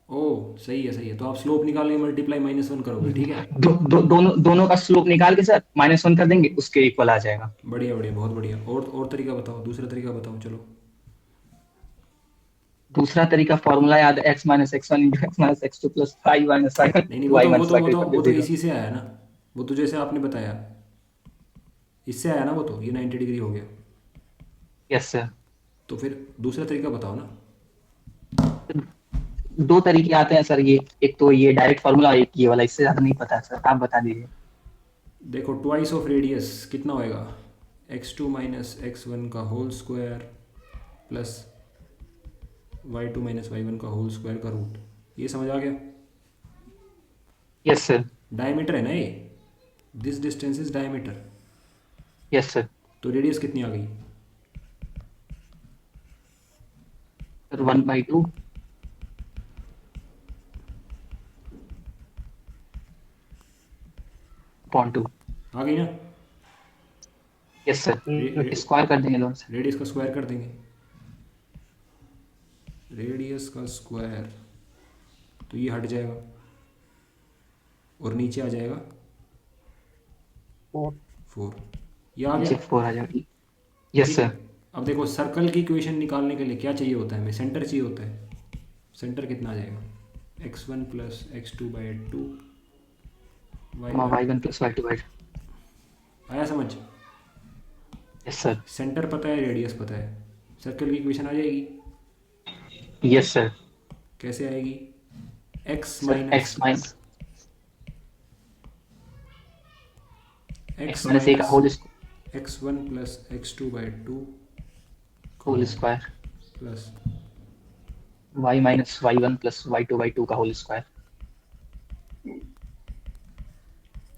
ओह सही है, सही है। तो आप स्लोप निकालेंगे, मल्टीप्लाई -1 करोगे, ठीक है।
दोनों का स्लोप निकाल के सर -1 कर देंगे, उसके इक्वल आ जाएगा।
बढ़िया बढ़िया, बहुत बढ़िया। और तरीका बताओ, दूसरा तरीका बताओ। चलो
दूसरा तरीका फॉर्मूला याद है, x minus x one into x minus x two plus five minus five
नहीं नहीं,
वाई माइनस वाई टू
वो
कर
तो
दीजिएगा।
इसी से आया ना, वो तो जैसे आपने बताया इससे आया ना, वो तो ये 90 डिग्री हो गया।
Yes sir.
तो फिर दूसरा तरीका बताओ ना।
दो तरीके आते हैं सर, ये एक तो ये डायरेक्ट फॉर्मूला, एक ये वाला, इससे ज्यादा नहीं पता है सर, आप बता दीजिए।
देखो ट्वाइस ऑफ रेडियस कितना होएगा? x2 माइनस x1 का whole square plus y2 minus y1 का होल स्क्वायर का रूट। ये समझ आ गया?
Yes sir.
डायमीटर है ना ये, this distance is diameter.
Yes sir.
तो रेडियस कितनी आ गई?
Sir 1/2 point 2।
आ गई ना?
यस सर,
रे,
स्क्वायर कर देंगे दोनों से।
रेडियस का स्क्वायर कर देंगे, रेडियस का स्क्वायर, तो ये हट जाएगा और नीचे आ जाएगा 4, ये आ
नीचे
गया।
4 आ जाएगी। यस
ठीक
सर।
है, अब देखो सर्कल की इक्वेशन निकालने के लिए क्या चाहिए होता है हमें? सेंटर चाहिए होता है। सेंटर कितना आ जाएगा? x1 plus x2/2 y1।
y1 plus y2
आया समझ?
Yes sir.
सेंटर पता है, रेडियस पता है, सर्कल की इक्वेशन आ जाएगी।
Yes sir.
कैसे आएगी? x
sir
minus
x minus
x
a का whole
x1 plus x2/2
square
plus
y minus y1 plus y2/2 का whole square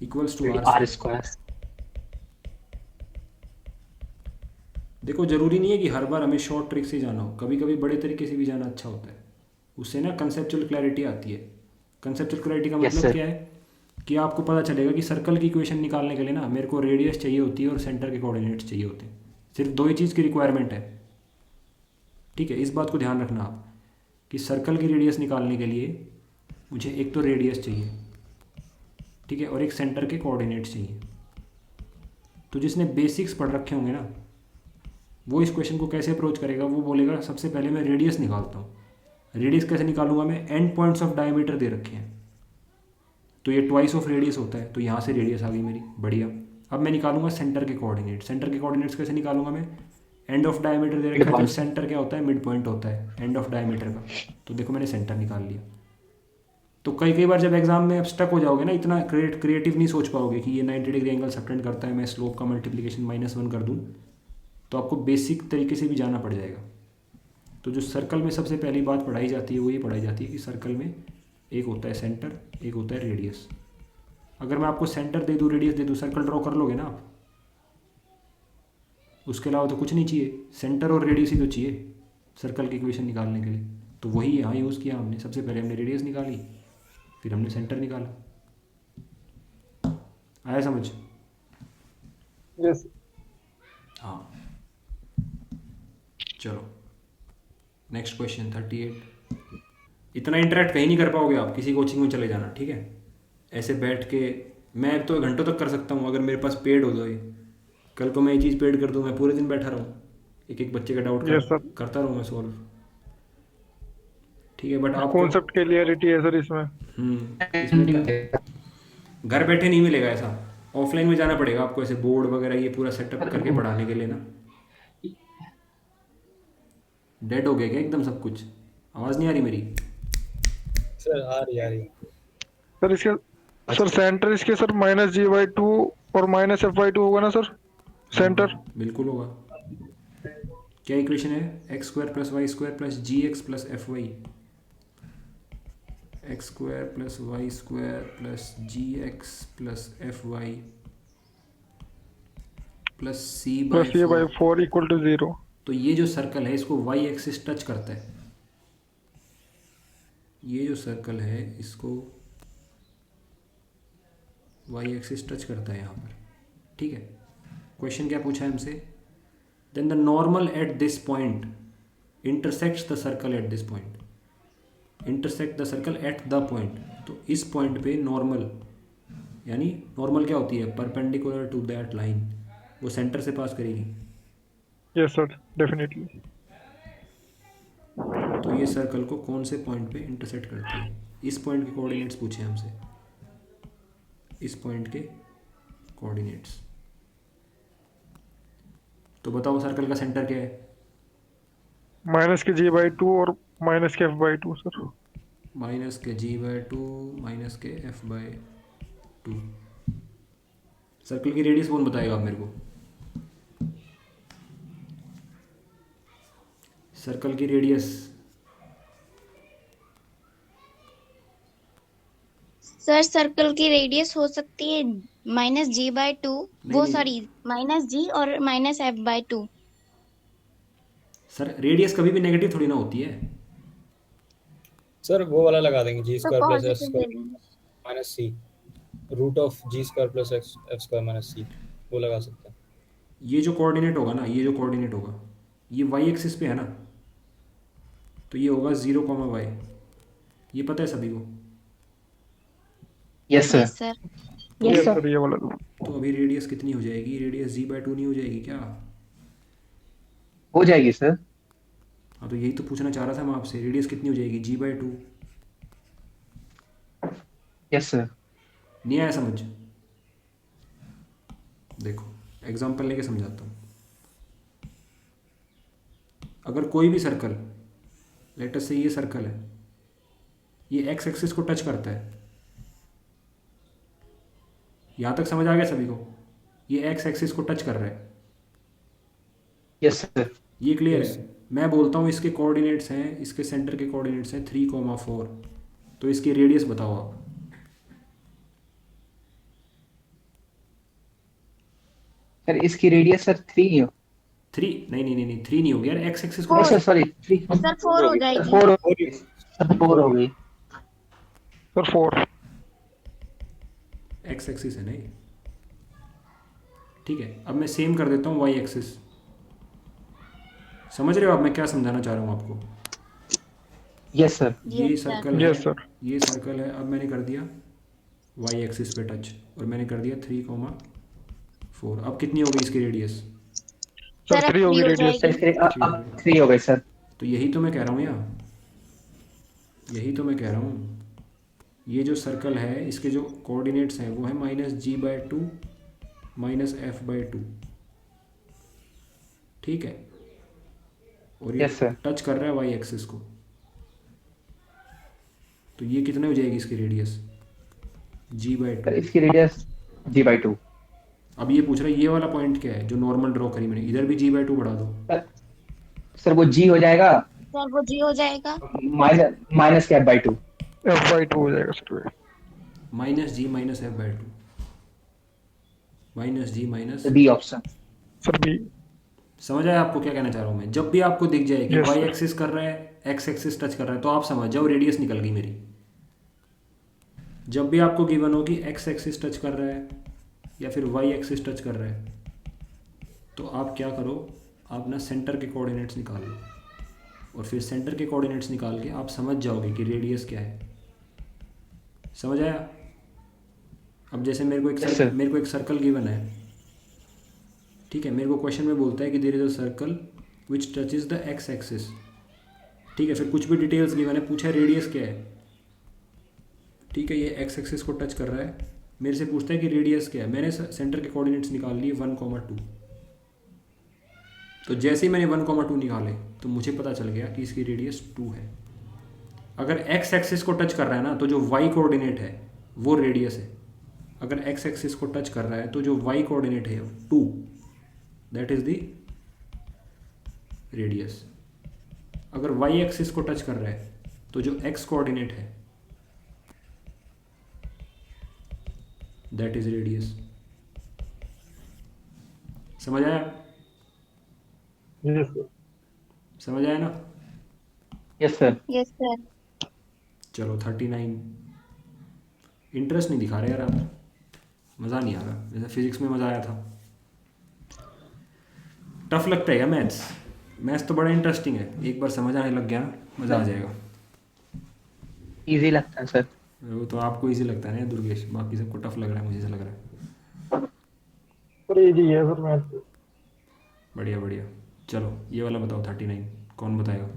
equals to
r
r
square.
देखो जरूरी नहीं है कि हर बार हमें शॉर्ट ट्रिक से जाना हो, कभी कभी बड़े तरीके से भी जाना अच्छा होता है, उससे ना कंसेप्चुअल क्लैरिटी आती है। कंसेप्चुअल क्लैरिटी का
Yes,
मतलब
sir.
क्या है कि आपको पता चलेगा कि सर्कल की इक्वेशन निकालने के लिए ना मेरे को रेडियस चाहिए होती है और सेंटर के कोऑर्डिनेट्स चाहिए होते हैं, सिर्फ दो ही चीज़ की रिक्वायरमेंट है। ठीक है, इस बात को ध्यान रखना आप कि सर्कल की रेडियस निकालने के लिए मुझे एक तो रेडियस चाहिए, ठीक है, और एक सेंटर के कोऑर्डिनेट्स चाहिए। तो जिसने बेसिक्स पढ़ रखे होंगे ना वो इस क्वेश्चन को कैसे अप्रोच करेगा, वो बोलेगा सबसे पहले मैं रेडियस निकालता हूँ। रेडियस कैसे निकालूंगा मैं? एंड पॉइंट्स ऑफ डायमीटर दे रखे हैं, तो ये ट्वाइस ऑफ रेडियस होता है, तो यहाँ से रेडियस आ गई मेरी, बढ़िया। अब मैं निकालूंगा सेंटर के कोऑर्डिनेट। सेंटर के कोऑर्डिनेट्स कैसे निकालूंगा मैं? एंड ऑफ डायमीटर दे रखा है, जब सेंटर क्या होता है? मिड पॉइंट होता है एंड ऑफ डायमीटर का, तो देखो मैंने सेंटर निकाल लिया। तो कई बार जब एग्जाम में अब स्टक हो जाओगे ना, इतना क्रिएटिव नहीं सोच पाओगे कि ये 90 डिग्री एंगल सबटेंड करता है, मैं स्लोप का मल्टीप्लिकेशन -1 कर दूँ, तो आपको बेसिक तरीके से भी जाना पड़ जाएगा। तो जो सर्कल में सबसे पहली बात पढ़ाई जाती है वो ये पढ़ाई जाती है कि सर्कल में एक होता है सेंटर, एक होता है रेडियस। अगर मैं आपको सेंटर दे दूँ, रेडियस दे दूँ, सर्कल ड्रॉ कर लोगे ना आप? उसके अलावा तो कुछ नहीं चाहिए, सेंटर और रेडियस ही तो चाहिए सर्कल की इक्वेशन निकालने के लिए। तो वही यहाँ यूज़ किया हमने, सबसे पहले हमने रेडियस निकाली, फिर हमने सेंटर निकाला। आया समझ?
यस
हाँ, चलो नेक्स्ट क्वेश्चन 38। इतना इंटरेक्ट कहीं नहीं कर पाओगे आप, किसी कोचिंग में चले जाना, ठीक है? ऐसे बैठ के मैं तो घंटों तक कर सकता हूँ अगर मेरे पास पेड हो जाए। कल को मैं ये चीज़ पेड कर दूँ, मैं पूरे दिन बैठा रहूँ, एक एक बच्चे का डाउट
Yes, sir.
करता रहूँ मैं सॉल्व, ठीक है? बट आपको
कॉन्सेप्ट क्लियरिटी है सर इसमें।
इसमें क्या, घर बैठे नहीं मिलेगा ऐसा, ऑफलाइन में जाना पड़ेगा आपको, ऐसे बोर्ड वगैरह ये पूरा सेटअप करके पढ़ाने के लिए ना। डेड हो गया क्या एकदम सब कुछ? आवाज़ नहीं आ रही मेरी?
सर आ रही।
सर इसके सर सेंटर इसके सर -g/2 और -f/2 होगा ना सर सेंटर?
बिल्कुल होगा। क्या इक्वेशन है? x² + y² + gx + fy, x² + y² + gx + fy + c/4।
c/4 = 0।
तो ये जो सर्कल है इसको y एक्सिस टच करता है, ये जो सर्कल है इसको y एक्सिस टच करता है यहाँ पर, ठीक है? क्वेश्चन क्या पूछा है हमसे? Then the normal at this point intersects the circle at this point, intersect the circle at the point. तो इस पॉइंट पे नॉर्मल, यानी नॉर्मल क्या होती है? परपेंडिकुलर टू दैट लाइन, वो सेंटर से पास करेगी।
Yes sir definitely.
तो ये सर्कल को कौन से पॉइंट पे इंटरसेक्ट करती है? इस पॉइंट के कोऑर्डिनेट्स पूछे हमसे, इस पॉइंट के कोऑर्डिनेट्स। तो बताओ सर्कल का सेंटर क्या है?
-g/2 और -f/2 sir.
-g/2 -f/2। Circle की रेडियस कौन बताएगा आप मेरे को? सर्कल की रेडियस
सर सर्कल की रेडियस हो सकती है -g/2, वो
नहीं।
सॉरी -g और -f/2।
सर रेडियस कभी भी नेगेटिव थोड़ी ना होती है।
सर वो वाला लगा देंगे, g²
तो
+ s²
पॉजिटिव ले लेंगे।
- c। Root of G square plus X F square minus C, वो लगा सकते हैं।
ये जो कोऑर्डिनेट होगा ना, ये जो कोऑर्डिनेट होगा ये वाई एक्सिस पे है ना, तो ये होगा 0, y। ये पता है सभी को।
Yes sir.
Yes sir.
Yes
yes
sir.
Sir, ये वाला लो।
तो अभी रेडियस कितनी हो जाएगी? रेडियस g/2 नहीं हो जाएगी क्या?
हो जाएगी सर।
हाँ, तो यही तो पूछना चाह रहा था मैं आपसे, रेडियस कितनी हो जाएगी? g/2।
Yes sir.
नहीं आया समझ? देखो एग्जांपल लेके समझाता हूँ। अगर कोई भी सर्कल, लेट अस से ये सर्कल है, ये एक्स एक्सिस को टच करता है, यहाँ तक समझ आ गया सभी को? ये एक्स एक्सिस को टच कर रहा है,
यस सर।
ये क्लियर
Yes.
है? मैं बोलता हूँ इसके कोऑर्डिनेट्स हैं, इसके सेंटर के कोऑर्डिनेट्स हैं 3, 4, तो इसकी रेडियस बताओ आप।
सर इसकी रेडियस सर 3 हो।
3 नहीं 3 नहीं हो गया यार, एक्स एक्सिस को
Four.
सर सॉरी 3
सर 4 हो जाएगी।
4 हो गई।
सर 4।
एक्स एक्सिस है नहीं, ठीक है। अब मैं सेम कर देता हूँ वाई एक्सिस। समझ रहे हो आप मैं क्या समझाना चाह रहा हूँ आपको?
Yes sir.
ये
Yes, sir.
सर्कल है,
यस सर।
ये सर्कल है। अब मैंने कर दिया वाई एक्सिस पे टच, और मैंने कर दिया 3, 4। अब कितनी हो गई इसकी रेडियस?
सर
सर अब
3 होगी
3 हो
रेडियस।
सर
जाएगी।
इसके अब 3 हो गए सर।
तो यही तो मैं कह रहा हूँ यार, यही तो मैं कह रहा हूँ। ये जो सर्कल है इसके जो कोऑर्डिनेट्स हैं वो है -g/2 -f/2, ठीक है। और ये
Yes, sir.
टच कर रहा है वाई एक्सिस को, तो ये कितने हो जाएगी इसकी रेडियस?
Sir
g/2।
इसकी रेडियस g/2।
अब ये पूछ रहा है ये वाला पॉइंट क्या है जो नॉर्मल ड्रॉ करी मैंने, इधर भी g/2 बढ़ा दो।
सर वो g हो जाएगा
सर वो जी हो जाएगा।
Minus cap by 2।
f/2 हो जाएगा सर ये।
-g -f/2 -g
b option.
Sir b.
समझ आया आपको क्या कहना चाह रहा हूँ मैं? जब भी आपको दिख जाए कि
Yes,
वाई
sir.
एक्सिस कर रहा है, एक्स एक्सिस टच कर रहा है, तो आप समझ जाओ रेडियस निकल गई मेरी। जब भी आपको गिवन हो कि एक्स एक्सिस टच कर रहा है या फिर वाई एक्सिस टच कर रहा है, तो आप क्या करो, आप ना सेंटर के कोऑर्डिनेट्स निकाल लो, और फिर सेंटर के कोऑर्डिनेट्स निकाल के आप समझ जाओगे कि रेडियस क्या है। समझ आया? अब जैसे मेरे को
Yes, sir.
एक सर्कल गिवन है, ठीक है। मेरे को क्वेश्चन में बोलता है कि there is a circle which touches the x axis, ठीक है। फिर कुछ भी डिटेल्स गिवन है, पूछा रेडियस क्या है, ठीक है। ये एक्स एक्सिस को टच कर रहा है, मेरे से पूछता है कि रेडियस क्या है। मैंने सेंटर के कोऑर्डिनेट्स निकाल लिए 1, 2। तो जैसे ही मैंने 1, 2 निकाले तो मुझे पता चल गया कि इसकी रेडियस 2 है। अगर एक्स एक्सिस को टच कर रहा है ना, तो जो वाई कोऑर्डिनेट है वो रेडियस है। अगर एक्स एक्सिस को टच कर रहा है तो जो वाई कोऑर्डिनेट है 2, दैट इज द रेडियस। अगर वाई एक्सिस को टच कर रहा है तो जो एक्स कोऑर्डिनेट है दैट इज रेडियस। समझ आया?
Yes sir.
समझ आया ना?
Yes sir.
Yes sir.
चलो 39। इंटरेस्ट नहीं दिखा रहे यार आप, मज़ा नहीं आ रहा जैसे फिजिक्स में मज़ा आया था। टफ लगता है क्या मैथ्स? मैथ्स तो बड़ा इंटरेस्टिंग है, एक बार समझ आने लग गया ना मज़ा आ जाएगा।
इजी लगता है सर।
वो तो आपको इजी लगता है ना दुर्गेश, बाकी सबको टफ लग रहा है, मुझे ऐसा लग रहा है।
सर इजी है सर मैथ।
बढ़िया बढ़िया। चलो ये वाला बताओ 39, कौन बताएगा?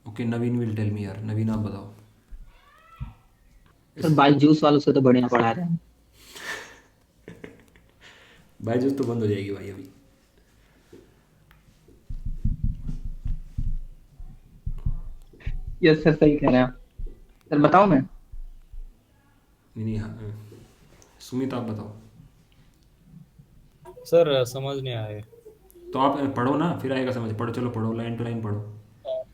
Okay Naveen will tell me यार। नवीन आप बताओ।
सर बाईजूस वालों से तो बढ़िया पढ़ा रहे हैं।
बायजूस तो बंद हो जाएगी भाई अभी।
यस सर सही कह रहे हैं आप। सर बताओ मैं।
नहीं हाँ, सुमित आप बताओ।
सर समझ नहीं आया।
तो आप पढ़ो ना, फिर आएगा समझ। पढ़ो, चलो पढ़ो, लाइन टू लाइन पढ़ो।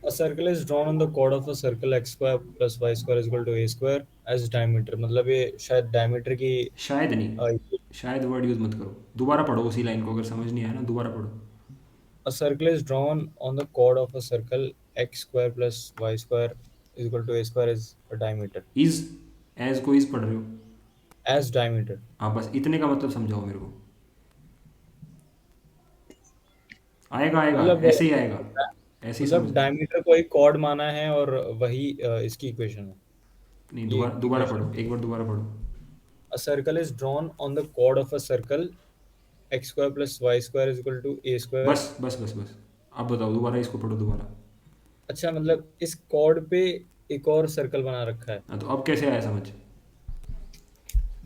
A circle is drawn on the chord of a circle x square plus y square is equal to a square as diameter। मतलब ये शायद डायमीटर की
शायद नहीं, शायद वर्ड यूज मत करो। दोबारा पढ़ो उसी लाइन को, अगर समझ नहीं आया ना दोबारा पढ़ो।
A circle is drawn on the chord of a circle x square plus y square is equal to a square as a diameter.
Is as को इज पढ़ रहे हो?
As diameter.
हाँ, बस इतने का मतलब समझाओ मेरे को। आएगा आएगा,
मतलब
ऐसे ही आएगा, ऐसे ही
मतलब
समझ।
डायमीटर को एक कॉर्ड माना है और वही इसकी इक्वेशन है।
नहीं,
ये
दोबारा दोबारा
equation.
पढ़ो, एक बार दोबारा पढ़ो।
A circle is drawn on the chord of a circle. X square plus y square is equal to a square.
बस बस बस बस, अब बताओ, दोबारा इसको पढ़ो दोबारा।
अच्छा, मतलब इस कॉर्ड पे एक और सर्कल बना रखा है
हाँ, तो अब कैसे आया समझ?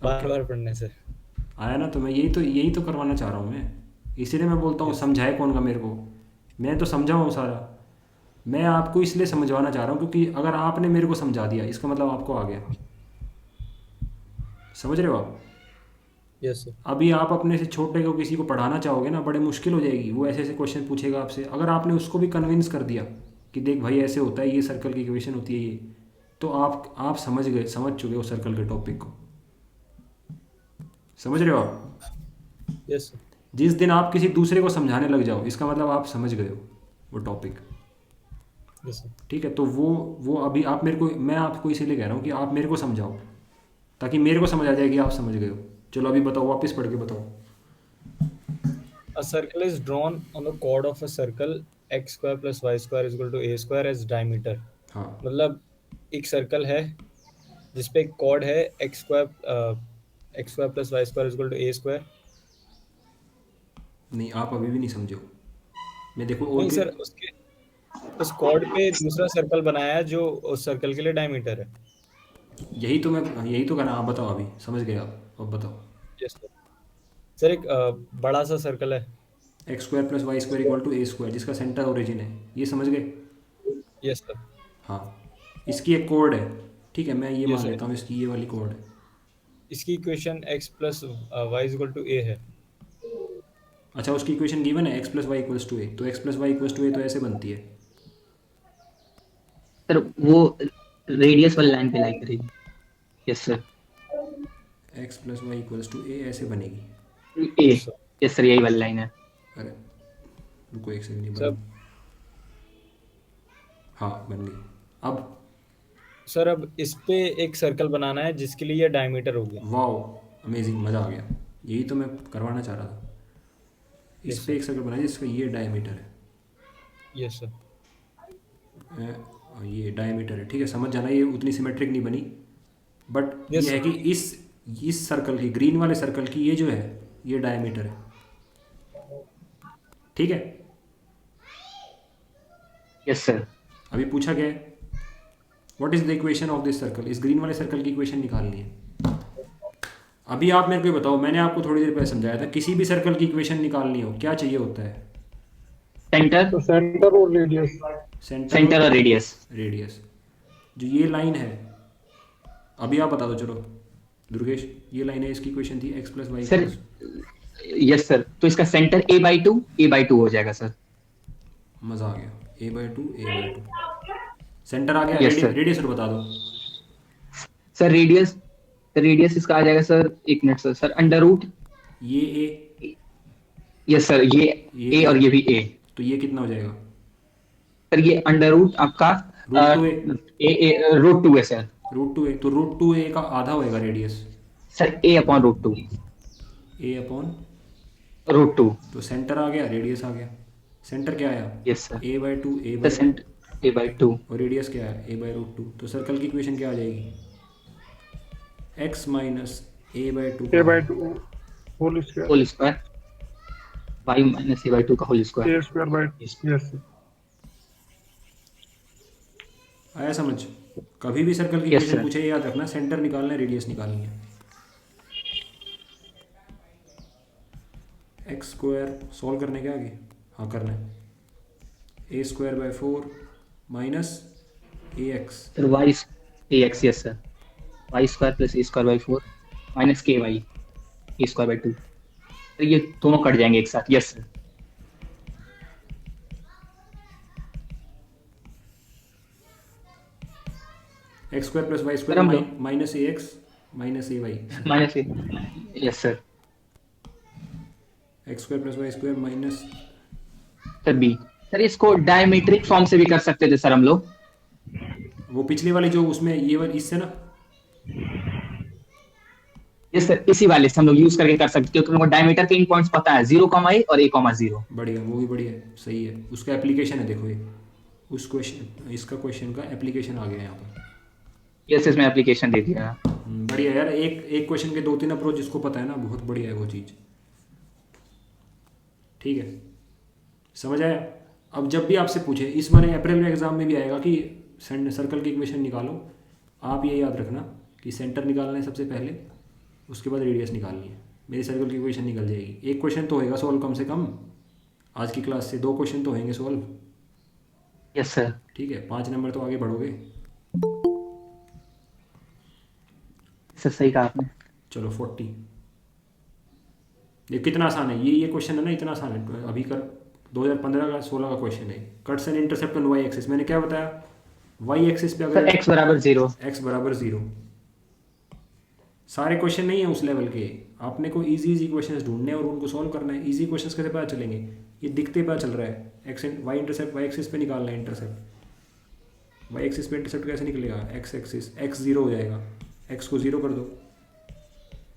बार बार पढ़ने से।
आया ना, तो मैं यही तो करवाना चाह रहा हूँ मैं, इसीलिए मैं बोलता हूँ समझाए कौन का मेरे को। मैं तो समझा हूँ सारा, मैं आपको इसलिए समझवाना चाह रहा हूँ क्योंकि अगर आपने मेरे को समझा दिया इसका मतलब आपको आ गया। समझ रहे हो आप?
Yes sir.
अभी आप अपने से छोटे को किसी को पढ़ाना चाहोगे ना, बड़े मुश्किल हो जाएगी। वो ऐसे ऐसे क्वेश्चन पूछेगा आपसे, अगर आपने उसको भी कन्विंस कर दिया कि देख भाई ऐसे होता है, ये सर्कल की इक्वेशन होती है ये, तो आप समझ चुके हो सर्कल के टॉपिक को। समझ रहे हो आप?
Yes sir.
जिस दिन आप किसी दूसरे को समझाने लग जाओ, इसका मतलब आप समझ गए हो वो टॉपिक।
Yes sir.
ठीक है, तो वो अभी आप मेरे को, मैं आपको इसीलिए कह रहा हूँ कि आप मेरे को समझाओ ताकि मेरे को समझ आ जाए कि आप समझ गए हो। चलो अभी बताओ, वापस पढ़ के बताओ।
A circle is drawn on the chord of a circle. X square plus y square is equal to a square as diameter.
हाँ,
मतलब एक सर्कल है जिसपे एक कॉर्ड है x square plus y square is equal to a square.
नहीं आप अभी भी नहीं समझे हो। मैं देखो और
नहीं
भी,
सर, उसके उस कॉर्ड पे दूसरा सर्कल बनाया है जो उस सर्कल के लिए डायमीटर है।
यही तो करना। आप बताओ, अभी समझ गए आप, अब बताओ।
Yes sir. सर एक बड़ा सा सर्कल है।
X square plus Y square equal to a square, जिसका सेंटर ओरिजिन है, ये समझ गए?
Yes sir.
हाँ, इसकी एक कोड है, ठीक है, मैं ये
Yes,
मान
sir.
लेता हूँ इसकी ये वाली कोड है।
इसकी equation x plus Y is equal to a है।
अच्छा, उसकी इक्वेशन गिवन है X plus Y equals to A, तो X plus Y equals to A तो ऐसे बनती है।
सर वो रेडियस वाली लाइन पे लाई करेगी। Yes sir.
X plus Y equals to A ऐसे बनेगी।
ए, यस सर, यही वाली लाइन है।
अरे रुको एक सेकंड,
सर
बन, हाँ बन गई। अब
सर अब इस पे एक सर्कल बनाना है जिसके लिए ये डायमीटर हो गया।
वाओ, अमेजिंग, मज़ा आ गया। यही तो मैं करवाना चाह रहा था। इस
Yes,
पे
sir.
एक सर्कल बनाइए जिसका ये डायमीटर है,
यस सर।
ये डायमीटर है, ठीक है, समझ जाना। ये उतनी सिमेट्रिक नहीं बनी, बट
Yes,
ये है कि इस सर्कल की, ग्रीन वाले सर्कल की, ये जो है ये डायमीटर है, ठीक है।
Yes sir.
अभी पूछा गया है what is the equation of this circle, इस ग्रीन वाले सर्कल की इक्वेशन निकालनी है। अभी आप मेरे को ये बताओ, मैंने आपको थोड़ी देर पहले समझाया था, किसी भी सर्कल की इक्वेशन निकालनी हो क्या चाहिए होता है?
सेंटर,
तो सेंटर और रेडियस।
सेंटर और रेडियस।
रेडियस। जो ये लाइन है, अभी आप बता दो, चलो दुर्गेश, ये लाइन है, इसकी इक्वेशन थी x plus Y.
Sir yes sir, तो इसका सेंटर a/2 हो जाएगा सर।
मज़ा आ गया, a/2 सेंटर आ गया।
Yes, sir.
रेडियस और बता दो।
सर रेडियस इसका आ जाएगा सर, एक मिनट सर, अंडर रूट,
ये ए,
यस सर, ये
ये
a और ये भी a।
तो ये कितना हो जाएगा?
सर ये अंडर रूट आपका
रूट टू ए,
a √2 है सर।
√2a, तो √2a का आधा होएगा रेडियस,
सर a/√2,
a/√2।
√2।
तो सेंटर आ गया, रेडियस आ गया। सेंटर क्या आया?
Yes sir.
a/2
sir centre a/2
और रेडियस क्या है? a/√2। तो सर्कल की इक्वेशन क्या आ जाएगी? x minus a/2
a/2 whole square,
whole square, y minus a/2 का whole square.
a square by, yes sir.
आया समझ? कभी भी सर्कल की
Yes,
इक्वेशन
sir.
पूछे, याद रखना सेंटर निकालना है, रेडियस निकालनी है। एक्स स्क्वायर सॉल्व करने के आगे, हाँ करना है, a²/4 minus ax।
Sir y ax, yes sir, y square plus a²/4 minus ky a²/2। तो ये दोनों कट जाएंगे एक साथ। Yes sir.
X square plus Y
sir
square
हम
minus ax minus ay।
Minus yes sir.
X square plus Y square minus
sir b sir इसको diametric form से भी कर सकते थे सर हम लोग।
वो पिछले वाली जो उसमें ये वाली इससे ना,
ये सर इसी वाले से हम लोग यूज करके कर सकते, क्योंकि हमको डायमीटर के इन पॉइंट्स पता है, 0, a और a,0।
बढ़िया, वो भी बढ़िया है, सही है। उसका एप्लीकेशन है, देखो ये उस क्वेश्चन, इसका क्वेश्चन का एप्लीकेशन आ गया यहाँ पर।
यस इसमें एप्लीकेशन दे दिया।
बढ़िया यार, एक क्वेश्चन के 2-3 अप्रोच जिसको पता है ना, बहुत बढ़िया है वो चीज़। ठीक है, समझ आया। अब जब भी आपसे पूछे, इस बार अप्रैल में एग्जाम में भी आएगा कि सर्कल की इक्वेशन निकालो, आप ये याद रखना कि सेंटर निकालना है सबसे पहले, उसके बाद रेडियस निकालनी है। मेरी सर्कल की इक्वेशन निकल जाएगी। एक क्वेश्चन तो होएगा सॉल्व कम से कम आज की क्लास से, 2 क्वेश्चन तो होंगे सॉल्व।
Yes sir.
ठीक है, 5 नंबर तो आगे बढ़ोगे।
सर सही कहा आपने।
चलो 40, ये कितना आसान है, ये क्वेश्चन है ना, इतना आसान है। अभी कर 2015 का 16 का क्वेश्चन है। Cuts and intercept on y axis, मैंने क्या बताया, वाई एक्सिस पे
सर
अगर
x बराबर 0।
x बराबर 0, सारे क्वेश्चन नहीं है उस लेवल के, आपने को इजी क्वेश्चंस ढूंढने और उनको सॉल्व करना है। इजी क्वेश्चंस कैसे पता चलेंगे, ये दिखते पता चल रहा है। X y intercept, y axis पे निकालना है इंटरसेप्ट, वाई एक्सिस पे इंटरसेप्ट कैसे निकलेगा, एक्स एक्सिस, x 0 हो जाएगा, x को 0 कर दो,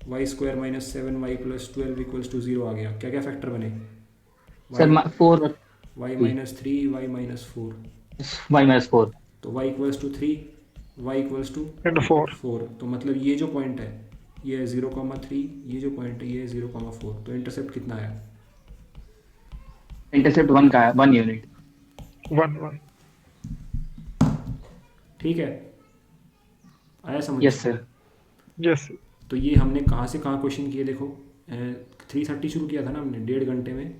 y² - 7y + 12 = 0 आ गया। क्या क्या फैक्टर बने,
सर 4
y - 3 y - 4,
y - 4।
तो y = 3 y = 4। तो मतलब ये जो पॉइंट है ये है 0,3, ये जो पॉइंट है ये है 0,4। तो इंटरसेप्ट कितना आया,
इंटरसेप्ट 1 का है, 1 यूनिट।
1 ठीक
है, आया समझ।
Yes sir.
यस।
तो ये हमने कहाँ से कहाँ क्वेश्चन किए, देखो 3:30 शुरू किया था ना हमने, 1.5 घंटे में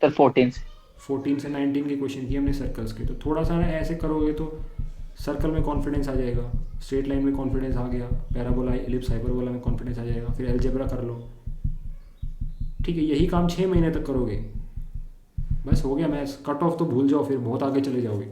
सर 14
से 19 के क्वेश्चन किए हमने सर्कल्स के। तो थोड़ा सा ऐसे करोगे तो सर्कल में कॉन्फिडेंस आ जाएगा, स्ट्रेट लाइन में कॉन्फिडेंस आ गया, पैराबोला, एलिप्स, हाइपरबोला में कॉन्फिडेंस आ जाएगा, फिर अलजेब्रा कर लो। ठीक है, यही काम 6 महीने तक करोगे, बस हो गया मैथ्स। कट ऑफ तो भूल जाओ, फिर बहुत आगे चले जाओगे।